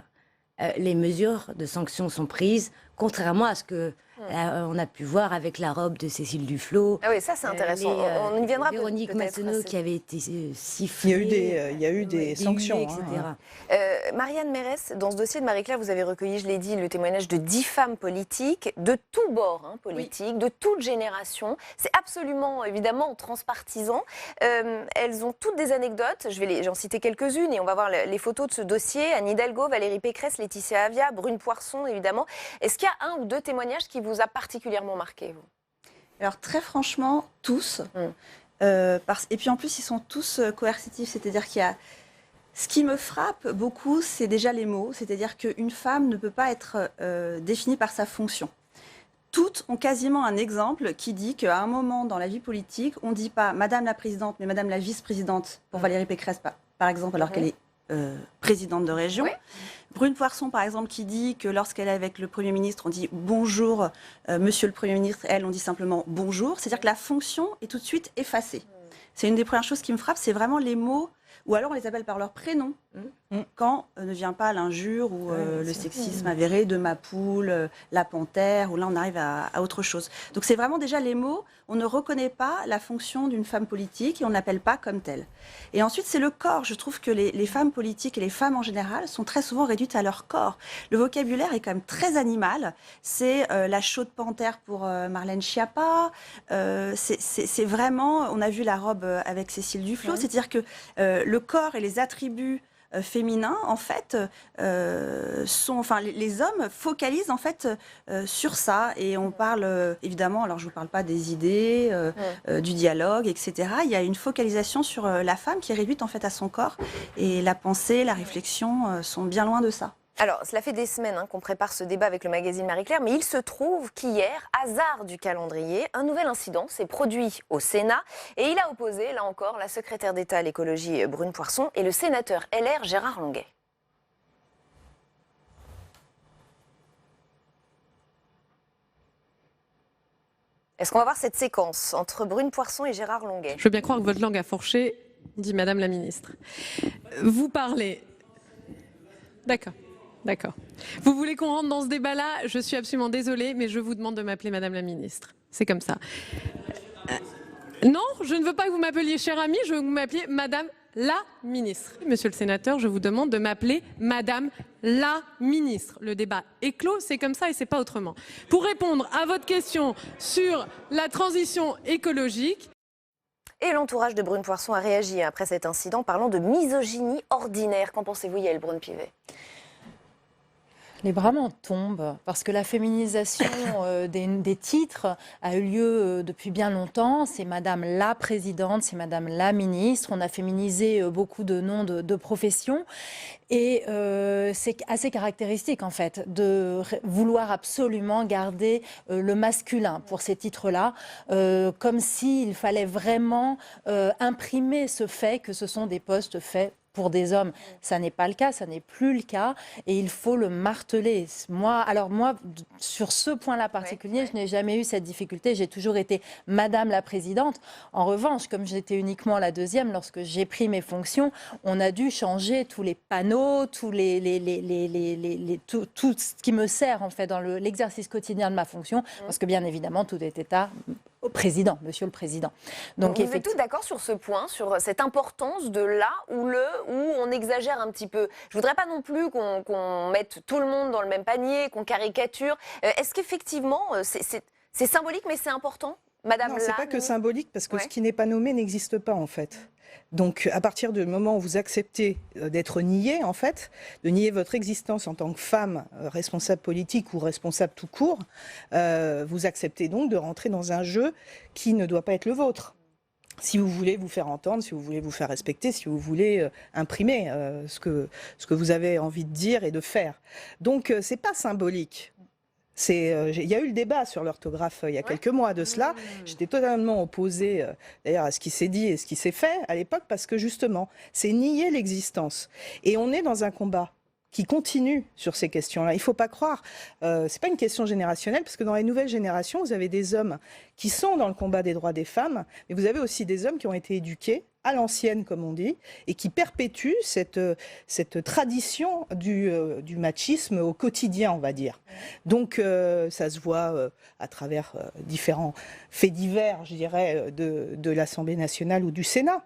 les mesures de sanctions sont prises, contrairement à ce que on a pu voir avec la robe de Cécile Duflot. Ah oui, ça c'est intéressant. On y viendra. Véronique Massonneau qui avait été sifflée. Il y a eu des sanctions, etc. Marianne Mérès, dans ce dossier de Marie-Claire, vous avez recueilli, je l'ai dit, le témoignage de 10 femmes politiques, de tous bords politiques, de toute génération. C'est absolument, évidemment, transpartisan. Elles ont toutes des anecdotes. J'en citer quelques-unes et on va voir les photos de ce dossier. Anne Hidalgo, Valérie Pécresse, Laetitia Avia, Brune Poirson, évidemment. Est-ce qu'il y a 1 ou 2 témoignages qui vous a particulièrement marqué, vous? Alors très franchement, tous. Et puis en plus, ils sont tous coercitifs. C'est-à-dire qu'il y a... Ce qui me frappe beaucoup, c'est déjà les mots. C'est-à-dire qu'une femme ne peut pas être définie par sa fonction. Toutes ont quasiment un exemple qui dit qu'à un moment dans la vie politique, on ne dit pas Madame la Présidente, mais Madame la Vice-Présidente pour Valérie Pécresse, par exemple, alors qu'elle est présidente de région. Brune Poirson, par exemple, qui dit que lorsqu'elle est avec le Premier ministre, on dit bonjour, Monsieur le Premier ministre. Elle, on dit simplement bonjour. C'est-à-dire que la fonction est tout de suite effacée. C'est une des premières choses qui me frappe, c'est vraiment les mots ou alors on les appelle par leur prénom, quand ne vient pas l'injure ou le sexisme avéré de ma poule, la panthère, où là on arrive à autre chose. Donc c'est vraiment déjà les mots, on ne reconnaît pas la fonction d'une femme politique et on ne l'appelle pas comme telle. Et ensuite c'est le corps, je trouve que les femmes politiques et les femmes en général sont très souvent réduites à leur corps. Le vocabulaire est quand même très animal, c'est la chaude panthère pour Marlène Schiappa, c'est vraiment, on a vu la robe avec Cécile Duflot, c'est-à-dire que le corps et les attributs féminins, en fait, les hommes focalisent en fait sur ça. Et on parle évidemment, alors je vous parle pas des idées, du dialogue, etc. Il y a une focalisation sur la femme qui est réduite en fait à son corps. Et la pensée, la réflexion sont bien loin de ça. Alors, cela fait des semaines qu'on prépare ce débat avec le magazine Marie-Claire, mais il se trouve qu'hier, hasard du calendrier, un nouvel incident s'est produit au Sénat et il a opposé, là encore, la secrétaire d'État à l'écologie Brune Poirson et le sénateur LR Gérard Longuet. Est-ce qu'on va voir cette séquence entre Brune Poirson et Gérard Longuet? Je veux bien croire que votre langue a fourché, dit Madame la Ministre. Vous parlez... D'accord. D'accord. Vous voulez qu'on rentre dans ce débat-là? Je suis absolument désolée, mais je vous demande de m'appeler Madame la Ministre. C'est comme ça. Non, je ne veux pas que vous m'appeliez chère amie, je veux que vous m'appeliez Madame la Ministre. Monsieur le sénateur, je vous demande de m'appeler Madame la Ministre. Le débat est clos, c'est comme ça et c'est pas autrement. Pour répondre à votre question sur la transition écologique, et l'entourage de Brune Poirson a réagi après cet incident, parlant de misogynie ordinaire. Qu'en pensez-vous, Yaël Braun-Pivet? Les bras m'en tombent parce que la féminisation des titres a eu lieu depuis bien longtemps. C'est Madame la Présidente, c'est Madame la Ministre. On a féminisé beaucoup de noms de professions. Et c'est assez caractéristique en fait de vouloir absolument garder le masculin pour ces titres-là, comme s'il fallait vraiment imprimer ce fait que ce sont des postes faits pour des hommes. Ça n'est pas le cas, ça n'est plus le cas et il faut le marteler. Moi, sur ce point-là particulier, je n'ai jamais eu cette difficulté. J'ai toujours été Madame la Présidente. En revanche, comme j'étais uniquement la deuxième, lorsque j'ai pris mes fonctions, on a dû changer tous les panneaux, tout ce qui me sert en fait dans l'exercice quotidien de ma fonction, parce que bien évidemment, tout était au président, monsieur le président. Donc, vous êtes tous d'accord sur ce point, sur cette importance de là où on exagère un petit peu. Je voudrais pas non plus qu'on mette tout le monde dans le même panier, qu'on caricature. Est-ce qu'effectivement, c'est symbolique, mais c'est important, Madame? Non, c'est pas que symbolique, parce que ce qui n'est pas nommé n'existe pas, en fait. Donc, à partir du moment où vous acceptez d'être nié, en fait, de nier votre existence en tant que femme responsable politique ou responsable tout court, vous acceptez donc de rentrer dans un jeu qui ne doit pas être le vôtre. Si vous voulez vous faire entendre, si vous voulez vous faire respecter, si vous voulez imprimer ce que vous avez envie de dire et de faire. Donc, c'est pas symbolique. Il y a eu le débat sur l'orthographe il y a quelques mois de cela. J'étais totalement opposée d'ailleurs à ce qui s'est dit et ce qui s'est fait à l'époque parce que justement, c'est nier l'existence. Et on est dans un combat qui continue sur ces questions-là. Il ne faut pas croire, c'est pas une question générationnelle, parce que dans les nouvelles générations, vous avez des hommes qui sont dans le combat des droits des femmes, mais vous avez aussi des hommes qui ont été éduqués à l'ancienne, comme on dit, et qui perpétuent cette tradition du machisme au quotidien, on va dire. Donc, ça se voit à travers différents faits divers, je dirais, de l'Assemblée nationale ou du Sénat.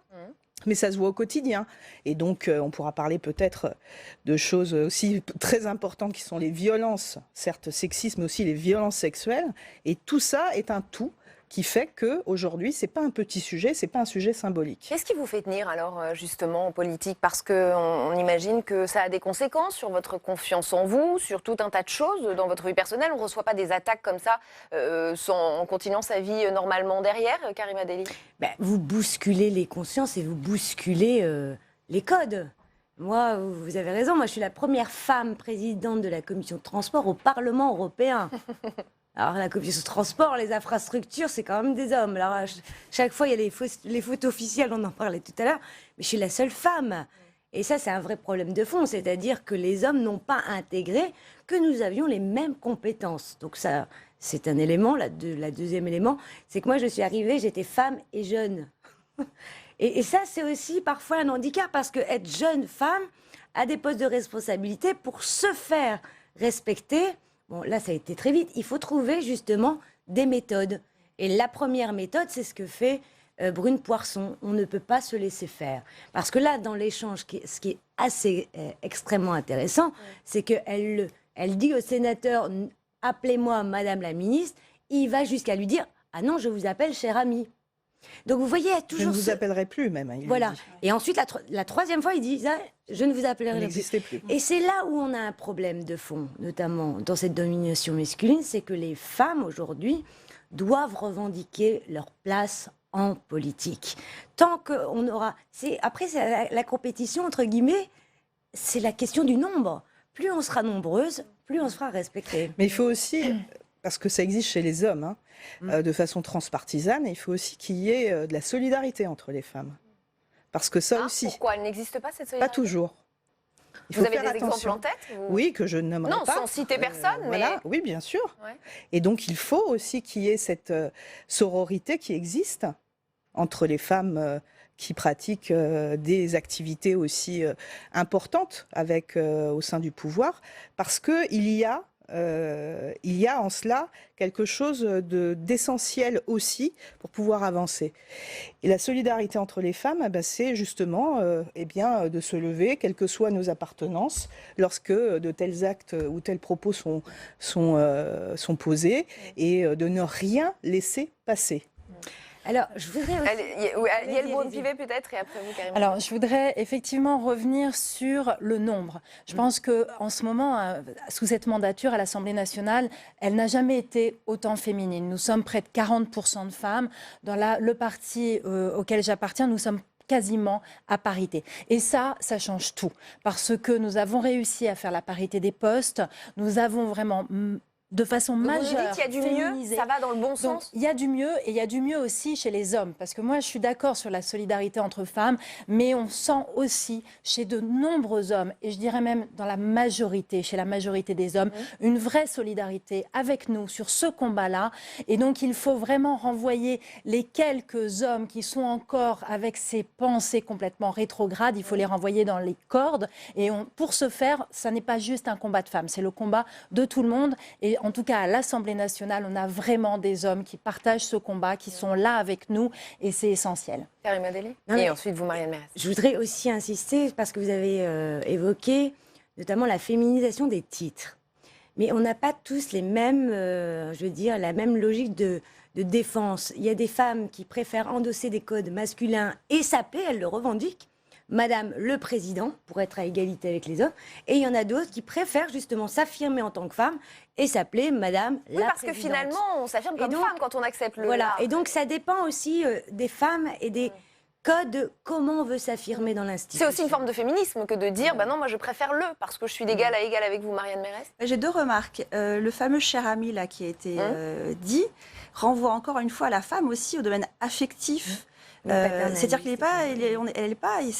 Mais ça se voit au quotidien. Et donc, on pourra parler peut-être de choses aussi très importantes qui sont les violences, certes sexistes, mais aussi les violences sexuelles. Et tout ça est un tout qui fait qu'aujourd'hui, ce n'est pas un petit sujet, ce n'est pas un sujet symbolique. Qu'est-ce qui vous fait tenir alors justement en politique? Parce qu'on imagine que ça a des conséquences sur votre confiance en vous, sur tout un tas de choses dans votre vie personnelle. On ne reçoit pas des attaques comme ça en continuant sa vie normalement derrière, Karima Delli? Vous bousculez les consciences et vous bousculez les codes. Moi, vous avez raison, moi je suis la première femme présidente de la commission de transport au Parlement européen. Alors, la commission de transport, les infrastructures, c'est quand même des hommes. Alors, chaque fois, il y a les fautes officielles, on en parlait tout à l'heure, mais je suis la seule femme. Et ça, c'est un vrai problème de fond, c'est-à-dire que les hommes n'ont pas intégré que nous avions les mêmes compétences. Donc ça, c'est un élément. La deuxième élément, c'est que moi, je suis arrivée, j'étais femme et jeune. Et ça, c'est aussi parfois un handicap, parce qu'être jeune femme à des postes de responsabilité, pour se faire respecter, bon, là, ça a été très vite, il faut trouver justement des méthodes. Et la première méthode, c'est ce que fait Brune Poirson. On ne peut pas se laisser faire. Parce que là, dans l'échange, ce qui est assez extrêmement intéressant, c'est qu'elle dit au sénateur, appelez-moi Madame la ministre, il va jusqu'à lui dire, ah non, je vous appelle chère amie. Donc vous voyez, il y a toujours. Je ne vous appellerai plus, même. Voilà. Et ensuite, la troisième fois, il dit ça, je ne vous appellerai plus. Et c'est là où on a un problème de fond, notamment dans cette domination masculine, c'est que les femmes aujourd'hui doivent revendiquer leur place en politique. Tant qu'on aura. Après, c'est la compétition, entre guillemets, c'est la question du nombre. Plus on sera nombreuse, plus on se fera respecter. Mais il faut aussi, parce que ça existe chez les hommes, de façon transpartisane, il faut aussi qu'il y ait de la solidarité entre les femmes. Parce que ça aussi... Pourquoi elle n'existe pas, cette solidarité? Pas toujours. Vous avez des exemples en tête Oui, que je ne nommerai pas. Non, sans citer personne, mais... Voilà. Oui, bien sûr. Ouais. Et donc, il faut aussi qu'il y ait cette sororité qui existe entre les femmes qui pratiquent des activités aussi importantes au sein du pouvoir, parce qu'il y a en cela quelque chose d'essentiel aussi pour pouvoir avancer. Et la solidarité entre les femmes, c'est justement de se lever, quelles que soient nos appartenances, lorsque de tels actes ou tels propos sont posés, et de ne rien laisser passer. Alors, je voudrais aussi... Yael Braun-Pivet peut-être, et après vous, Karim. Alors, je voudrais effectivement revenir sur le nombre. Je pense qu'en ce moment, sous cette mandature à l'Assemblée nationale, elle n'a jamais été autant féminine. Nous sommes près de 40% de femmes. Dans le parti auquel j'appartiens, nous sommes quasiment à parité. Et ça change tout. Parce que nous avons réussi à faire la parité des postes. Nous avons vraiment... de façon majeure. Vous dites qu'il y a du mieux, ça va dans le bon sens. Il y a du mieux, et il y a du mieux aussi chez les hommes. Parce que moi, je suis d'accord sur la solidarité entre femmes, mais on sent aussi chez de nombreux hommes, et je dirais même dans la majorité, chez la majorité des hommes, une vraie solidarité avec nous sur ce combat-là. Et donc, il faut vraiment renvoyer les quelques hommes qui sont encore avec ces pensées complètement rétrogrades, il faut les renvoyer dans les cordes. Et pour ce faire, ça n'est pas juste un combat de femmes, c'est le combat de tout le monde. Et en tout cas, à l'Assemblée nationale, on a vraiment des hommes qui partagent ce combat, qui sont là avec nous, et c'est essentiel. Karim Adeli. Et ensuite, vous, Marianne Mérès. Je voudrais aussi insister, parce que vous avez évoqué notamment la féminisation des titres. Mais on n'a pas tous les mêmes, la même logique de défense. Il y a des femmes qui préfèrent endosser des codes masculins et s'appeler, elles le revendiquent, Madame le Président, pour être à égalité avec les hommes. Et il y en a d'autres qui préfèrent justement s'affirmer en tant que femme et s'appeler Madame la parce Présidente. que finalement, on s'affirme comme femme quand on accepte le... Voilà, et donc ça dépend aussi des femmes et des codes de comment on veut s'affirmer dans l'institution. C'est aussi une forme de féminisme que de dire, non, moi je préfère le, parce que je suis d'égal à égal avec vous, Marianne Mérès. J'ai deux remarques. Le fameux cher ami là, qui a été dit renvoie encore une fois la femme aussi au domaine affectif. C'est-à-dire qu'il ne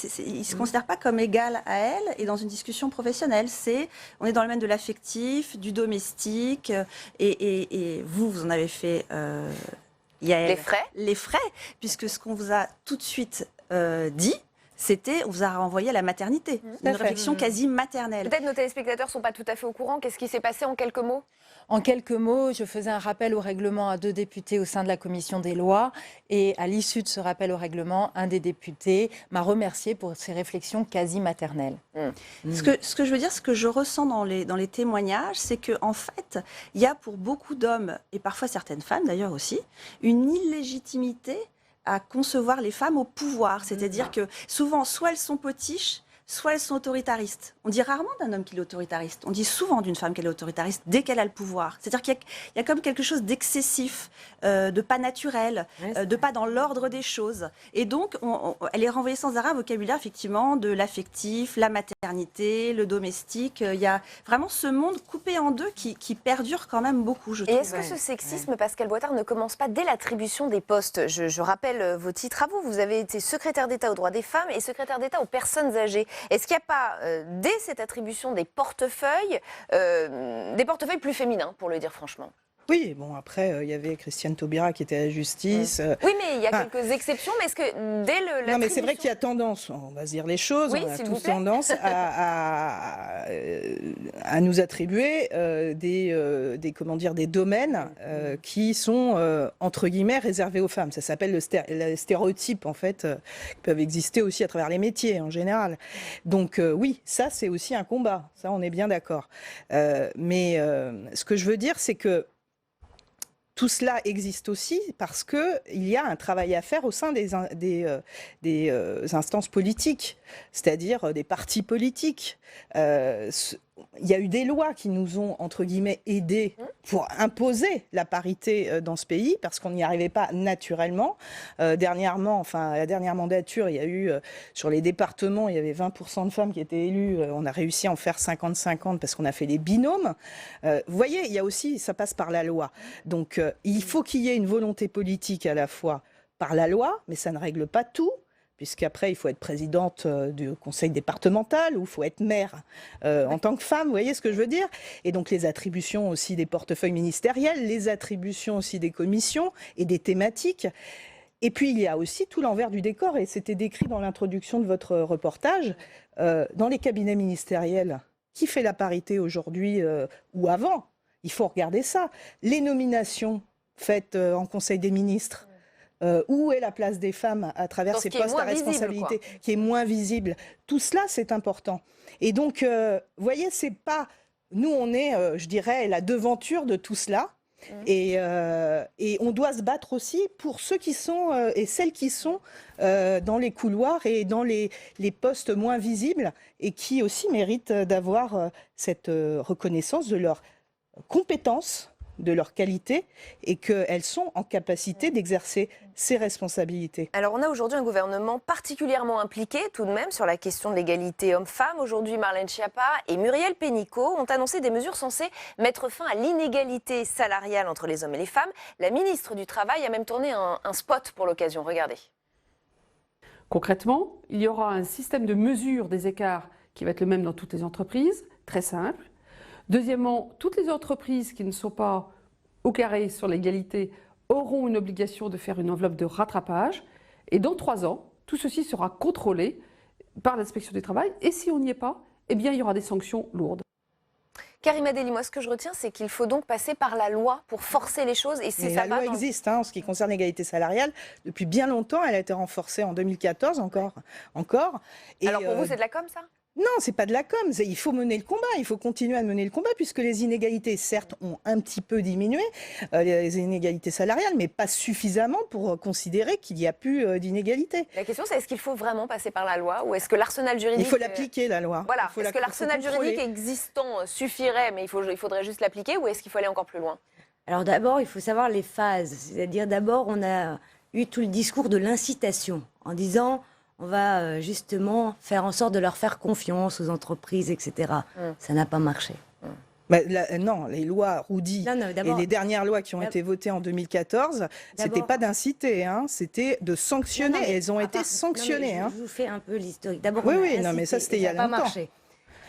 se considère pas comme égal à elle, et dans une discussion professionnelle, on est dans le domaine de l'affectif, du domestique, et vous en avez fait les frais, puisque ce qu'on vous a tout de suite dit, on vous a renvoyé à la maternité, une réflexion quasi maternelle. Peut-être nos téléspectateurs ne sont pas tout à fait au courant. Qu'est-ce qui s'est passé en quelques mots ? En quelques mots, je faisais un rappel au règlement à 2 députés au sein de la commission des lois. Et à l'issue de ce rappel au règlement, un des députés m'a remercié pour ses réflexions quasi maternelles. Ce que je veux dire, ce que je ressens dans les témoignages, c'est qu'en fait, il y a pour beaucoup d'hommes, et parfois certaines femmes d'ailleurs aussi, une illégitimité à concevoir les femmes au pouvoir. C'est-à-dire que souvent, soit elles sont potiches, soit elles sont autoritaristes. On dit rarement d'un homme qu'il est autoritariste. On dit souvent d'une femme qu'elle est autoritariste dès qu'elle a le pouvoir. C'est-à-dire qu'il y a comme quelque chose d'excessif, de pas naturel, de pas dans l'ordre des choses. Et donc, elle est renvoyée sans arrêt à un vocabulaire, effectivement, de l'affectif, la maternité, le domestique. Il y a vraiment ce monde coupé en deux qui perdure quand même beaucoup, je trouve. Et est-ce que ce sexisme, Pascal Boitard, ne commence pas dès l'attribution des postes ? Je rappelle vos titres à vous. Vous avez été secrétaire d'État aux droits des femmes et secrétaire d'État aux personnes âgées. Est-ce qu'il n'y a pas, dès cette attribution des portefeuilles plus féminins, pour le dire franchement ? Oui, bon, après, il y avait Christiane Taubira qui était à la justice. Oui, mais il y a quelques exceptions, mais est-ce que dès le... Non, mais c'est vrai qu'il y a tendance, on va se dire les choses, Oui, on a s'il vous tous plaît. tendance à nous attribuer comment dire, des domaines qui sont, entre guillemets, réservés aux femmes. Ça s'appelle le stéréotype, en fait, qui peuvent exister aussi à travers les métiers, en général. Donc, oui, ça, c'est aussi un combat. Ça, on est bien d'accord. Mais ce que je veux dire, c'est que tout cela existe aussi parce qu'il y a un travail à faire au sein des instances politiques, c'est-à-dire des partis politiques. Il y a eu des lois qui nous ont, entre guillemets, aidés pour imposer la parité dans ce pays, parce qu'on n'y arrivait pas naturellement. Dernièrement, enfin, à la dernière mandature, il y a eu, sur les départements, il y avait 20% de femmes qui étaient élues. On a réussi à en faire 50-50 parce qu'on a fait des binômes. Vous voyez, il y a aussi, ça passe par la loi. Donc, il faut qu'il y ait une volonté politique à la fois par la loi, mais ça ne règle pas tout. Puisqu'après, il faut être présidente du conseil départemental ou il faut être maire en tant que femme, vous voyez ce que je veux dire? Et donc les attributions aussi des portefeuilles ministériels, les attributions aussi des commissions et des thématiques. Et puis il y a aussi tout l'envers du décor, et c'était décrit dans l'introduction de votre reportage, dans les cabinets ministériels. Qui fait la parité aujourd'hui ou avant? Il faut regarder ça. Les nominations faites en conseil des ministres, où est la place des femmes à travers ces postes à responsabilité, qui est moins visible. Tout cela, c'est important. Et donc, vous voyez, c'est pas... Nous, on est, je dirais, la devanture de tout cela. Et on doit se battre aussi pour ceux qui sont et celles qui sont dans les couloirs et dans les postes moins visibles et qui aussi méritent d'avoir cette reconnaissance de leurs compétences, de leur qualité, et qu'elles sont en capacité d'exercer ces responsabilités. Alors on a aujourd'hui un gouvernement particulièrement impliqué tout de même sur la question de l'égalité homme-femme. Aujourd'hui, Marlène Schiappa et Muriel Pénicaud ont annoncé des mesures censées mettre fin à l'inégalité salariale entre les hommes et les femmes. La ministre du Travail a même tourné un spot pour l'occasion. Regardez. Concrètement, il y aura un système de mesure des écarts qui va être le même dans toutes les entreprises, très simple. Deuxièmement, toutes les entreprises qui ne sont pas au carré sur l'égalité auront une obligation de faire une enveloppe de rattrapage. Et dans 3 ans, tout ceci sera contrôlé par l'inspection du travail. Et si on n'y est pas, eh bien, il y aura des sanctions lourdes. Karima Delli, moi, ce que je retiens, c'est qu'il faut donc passer par la loi pour forcer les choses. Et c'est ça. La loi existe en ce qui concerne l'égalité salariale. Depuis bien longtemps, elle a été renforcée en 2014 encore. Et alors pour vous, c'est de la com', ça ? Non, c'est pas de la com'. Il faut mener le combat. Il faut continuer à mener le combat puisque les inégalités, certes, ont un petit peu diminué, les inégalités salariales, mais pas suffisamment pour considérer qu'il n'y a plus d'inégalités. La question, c'est est-ce qu'il faut vraiment passer par la loi ou est-ce que l'arsenal juridique... Il faut l'appliquer, la loi. Voilà. Est-ce que l'arsenal juridique existant suffirait, mais il faudrait juste l'appliquer, ou est-ce qu'il faut aller encore plus loin? Alors d'abord, il faut savoir les phases. C'est-à-dire d'abord, on a eu tout le discours de l'incitation en disant... On va justement faire en sorte de leur faire confiance aux entreprises, etc. Ça n'a pas marché. Non, les lois Roudy et les dernières lois qui ont été votées en 2014, c'était pas d'inciter, hein, c'était de sanctionner. Et elles ont été sanctionnées. Je vous fais un peu l'historique. D'abord, mais ça c'était il y a longtemps. Ça n'a pas marché.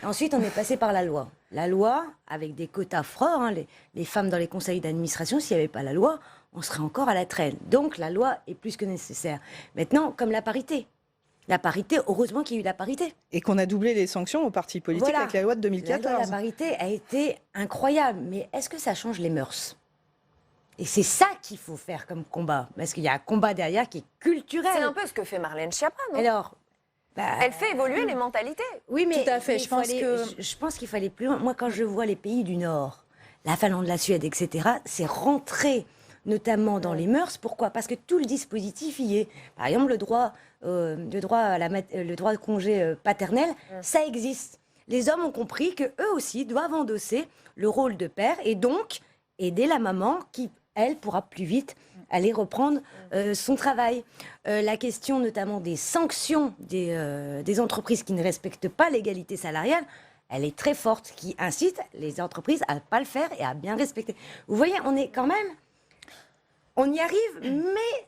Ensuite, on est passé par la loi. La loi, avec des quotas forts, hein, les femmes dans les conseils d'administration, s'il n'y avait pas la loi, on serait encore à la traîne. Donc la loi est plus que nécessaire. Maintenant, comme la parité. La parité, heureusement qu'il y a eu la parité. Et qu'on a doublé les sanctions aux partis politiques avec la loi de 2014. La parité a été incroyable, mais est-ce que ça change les mœurs? Et c'est ça qu'il faut faire comme combat, parce qu'il y a un combat derrière qui est culturel. C'est un peu ce que fait Marlène Schiappa, non? Alors, elle fait évoluer les mentalités. Oui, mais tout à fait. Je pense qu'il fallait plus loin. Moi, quand je vois les pays du Nord, la Finlande, la Suède, etc., c'est rentré notamment dans les mœurs. Pourquoi? Parce que tout le dispositif y est. Par exemple, le droit de congé paternel, ça existe. Les hommes ont compris qu'eux aussi doivent endosser le rôle de père et donc aider la maman qui, elle, pourra plus vite aller reprendre son travail. La question notamment des sanctions des entreprises qui ne respectent pas l'égalité salariale, elle est très forte, qui incite les entreprises à ne pas le faire et à bien respecter. Vous voyez, on est quand même... On y arrive, mais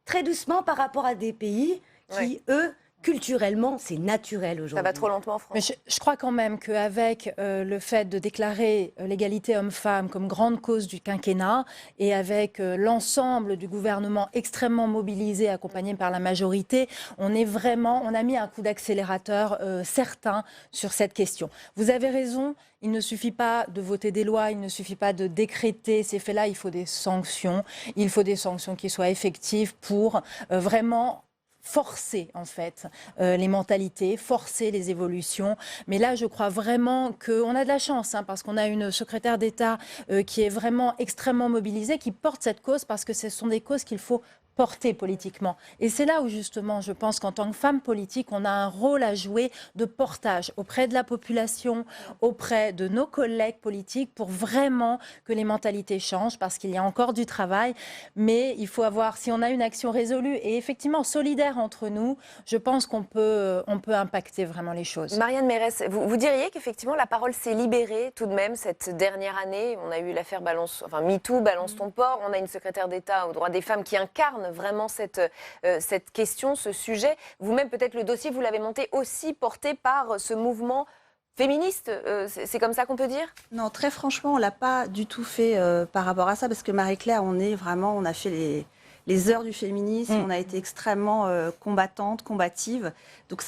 très doucement par rapport à des pays qui, eux, culturellement, c'est naturel aujourd'hui. Ça va trop lentement en France. Mais je crois quand même qu'avec le fait de déclarer l'égalité homme-femme comme grande cause du quinquennat et avec l'ensemble du gouvernement extrêmement mobilisé, accompagné par la majorité, on a mis un coup d'accélérateur certain sur cette question. Vous avez raison, il ne suffit pas de voter des lois, il ne suffit pas de décréter ces faits-là, il faut des sanctions. Il faut des sanctions qui soient effectives pour vraiment forcer en fait les mentalités, forcer les évolutions. Mais là, je crois vraiment qu'on a de la chance parce qu'on a une secrétaire d'État qui est vraiment extrêmement mobilisée, qui porte cette cause parce que ce sont des causes qu'il faut porter politiquement. Et c'est là où justement, je pense qu'en tant que femme politique, on a un rôle à jouer de portage auprès de la population, auprès de nos collègues politiques pour vraiment que les mentalités changent parce qu'il y a encore du travail. Mais il faut avoir, si on a une action résolue et effectivement solidaire entre nous, je pense qu'on peut impacter vraiment les choses. Marianne Mérès, vous diriez qu'effectivement la parole s'est libérée tout de même cette dernière année. On a eu l'affaire MeToo, Balance ton port. On a une secrétaire d'État aux droits des femmes qui incarne vraiment cette question, ce sujet. Vous-même, peut-être le dossier, vous l'avez monté aussi porté par ce mouvement féministe. C'est comme ça qu'on peut dire? Non, très franchement, on ne l'a pas du tout fait par rapport à ça, parce que Marie-Claire, on a fait les heures du féminisme, on a été extrêmement combattante, combative. Donc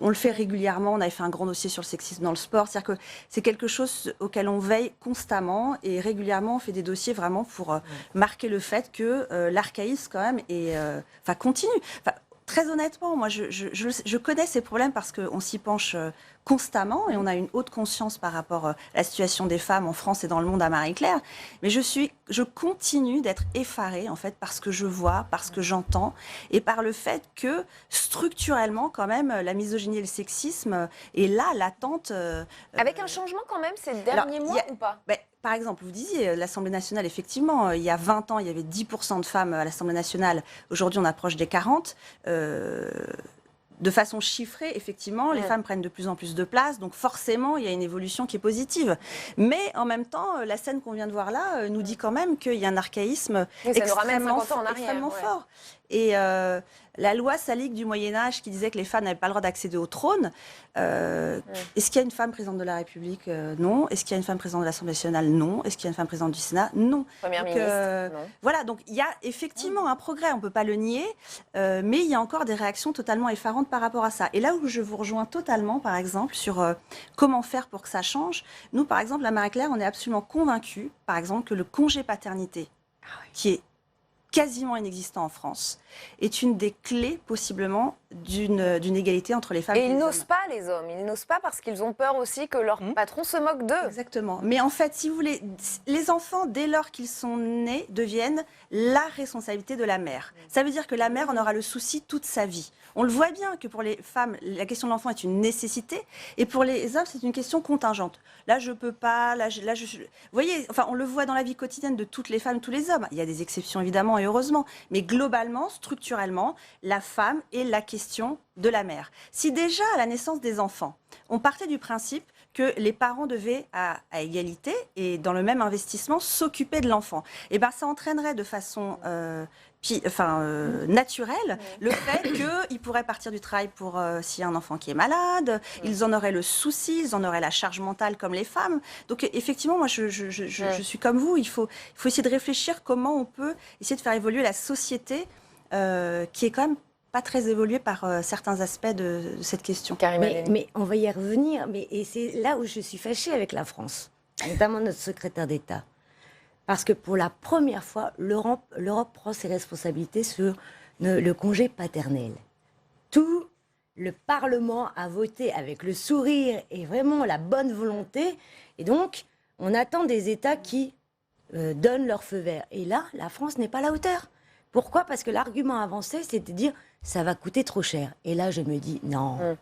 on le fait régulièrement, on avait fait un grand dossier sur le sexisme dans le sport. C'est-à-dire que c'est quelque chose auquel on veille constamment et régulièrement on fait des dossiers vraiment pour marquer le fait que l'archaïsme quand même continue. Très honnêtement, moi je connais ces problèmes parce qu'on s'y penche constamment et on a une haute conscience par rapport à la situation des femmes en France et dans le monde à Marie-Claire. Mais je continue d'être effarée en fait par ce que je vois, par ce que j'entends et par le fait que structurellement quand même la misogynie et le sexisme est là, latente. Avec un changement quand même ces derniers mois ou pas? Par exemple, vous disiez, l'Assemblée nationale, effectivement, il y a 20 ans, il y avait 10% de femmes à l'Assemblée nationale. Aujourd'hui, on approche des 40%. De façon chiffrée, effectivement, les femmes prennent de plus en plus de place. Donc forcément, il y a une évolution qui est positive. Mais en même temps, la scène qu'on vient de voir là nous dit quand même qu'il y a un archaïsme extrêmement fort. Et la loi salique du Moyen-Âge qui disait que les femmes n'avaient pas le droit d'accéder au trône, est-ce qu'il y a une femme présidente de la République? Non. Est-ce qu'il y a une femme présidente de l'Assemblée nationale? Non. Est-ce qu'il y a une femme présidente du Sénat? Non. Première ministre, non. Voilà, donc il y a effectivement un progrès, on ne peut pas le nier, mais il y a encore des réactions totalement effarantes par rapport à ça. Et là où je vous rejoins totalement, par exemple, sur comment faire pour que ça change, nous, par exemple, à Marie-Claire, on est absolument convaincus, par exemple, que le congé paternité, qui est quasiment inexistant en France, est une des clés possiblement d'une égalité entre les femmes et les hommes. Et ils n'osent pas, les hommes. Ils n'osent pas parce qu'ils ont peur aussi que leur patron se moque d'eux. Exactement. Mais en fait, si vous voulez, les enfants, dès lors qu'ils sont nés, deviennent la responsabilité de la mère. Ça veut dire que la mère en aura le souci toute sa vie. On le voit bien que pour les femmes, la question de l'enfant est une nécessité, et pour les hommes, c'est une question contingente. Là, je peux pas, vous voyez, enfin, on le voit dans la vie quotidienne de toutes les femmes, tous les hommes. Il y a des exceptions, évidemment, et heureusement. Mais globalement, structurellement, la femme est la question de la mère. Si déjà, à la naissance des enfants, on partait du principe que les parents devaient, à égalité et dans le même investissement, s'occuper de l'enfant, et ben, ça entraînerait de façon naturelle le fait qu'ils pourraient partir du travail pour s'il y a un enfant qui est malade, ils en auraient le souci, ils en auraient la charge mentale comme les femmes. Donc effectivement, moi je suis comme vous, il faut essayer de réfléchir comment on peut essayer de faire évoluer la société qui est quand même pas très évoluée par certains aspects de cette question. Mais on va y revenir, et c'est là où je suis fâchée avec la France, notamment notre secrétaire d'État. Parce que pour la première fois, l'Europe prend ses responsabilités sur le congé paternel. Tout le Parlement a voté avec le sourire et vraiment la bonne volonté. Et donc, on attend des États qui donnent leur feu vert. Et là, la France n'est pas à la hauteur. Pourquoi? Parce que l'argument avancé, c'est de dire ça va coûter trop cher. Et là, je me dis non,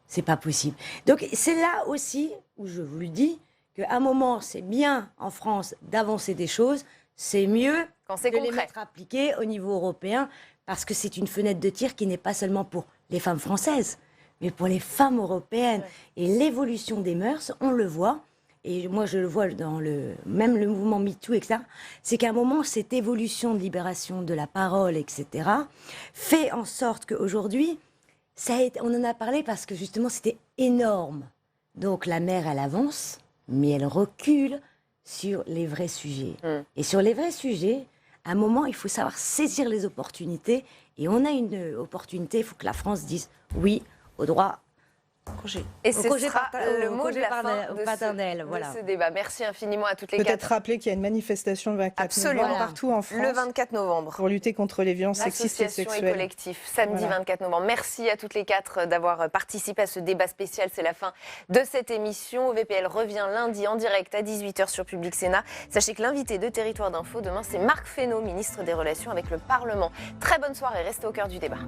c'est pas possible. Donc, c'est là aussi où je vous le dis, qu'à un moment, c'est bien en France d'avancer des choses, c'est mieux de les mettre appliquées au niveau européen, parce que c'est une fenêtre de tir qui n'est pas seulement pour les femmes françaises, mais pour les femmes européennes. Et l'évolution des mœurs, on le voit, et moi je le vois dans même le mouvement MeToo, etc., c'est qu'à un moment, cette évolution de libération de la parole, etc., fait en sorte qu'aujourd'hui, On en a parlé parce que justement c'était énorme. Donc la maire, elle avance, mais elle recule sur les vrais sujets. Et sur les vrais sujets, à un moment, il faut savoir saisir les opportunités. Et on a une opportunité, il faut que la France dise oui au droit au congé. Et ce sera le mot de la fin paternel, de ce débat. Merci infiniment à toutes les Peut-être quatre. rappeler qu'il y a une manifestation le 24 novembre partout en France. Le 24 novembre. Pour lutter contre les violences sexistes et Association sexuelles. et collectif, samedi Voilà. 24 novembre. Merci à toutes les quatre d'avoir participé à ce débat spécial. C'est la fin de cette émission. OVPL revient lundi en direct à 18h sur Public Sénat. Sachez que l'invité de Territoire d'Info demain, c'est Marc Fesneau, ministre des Relations avec le Parlement. Très bonne soirée, restez au cœur du débat.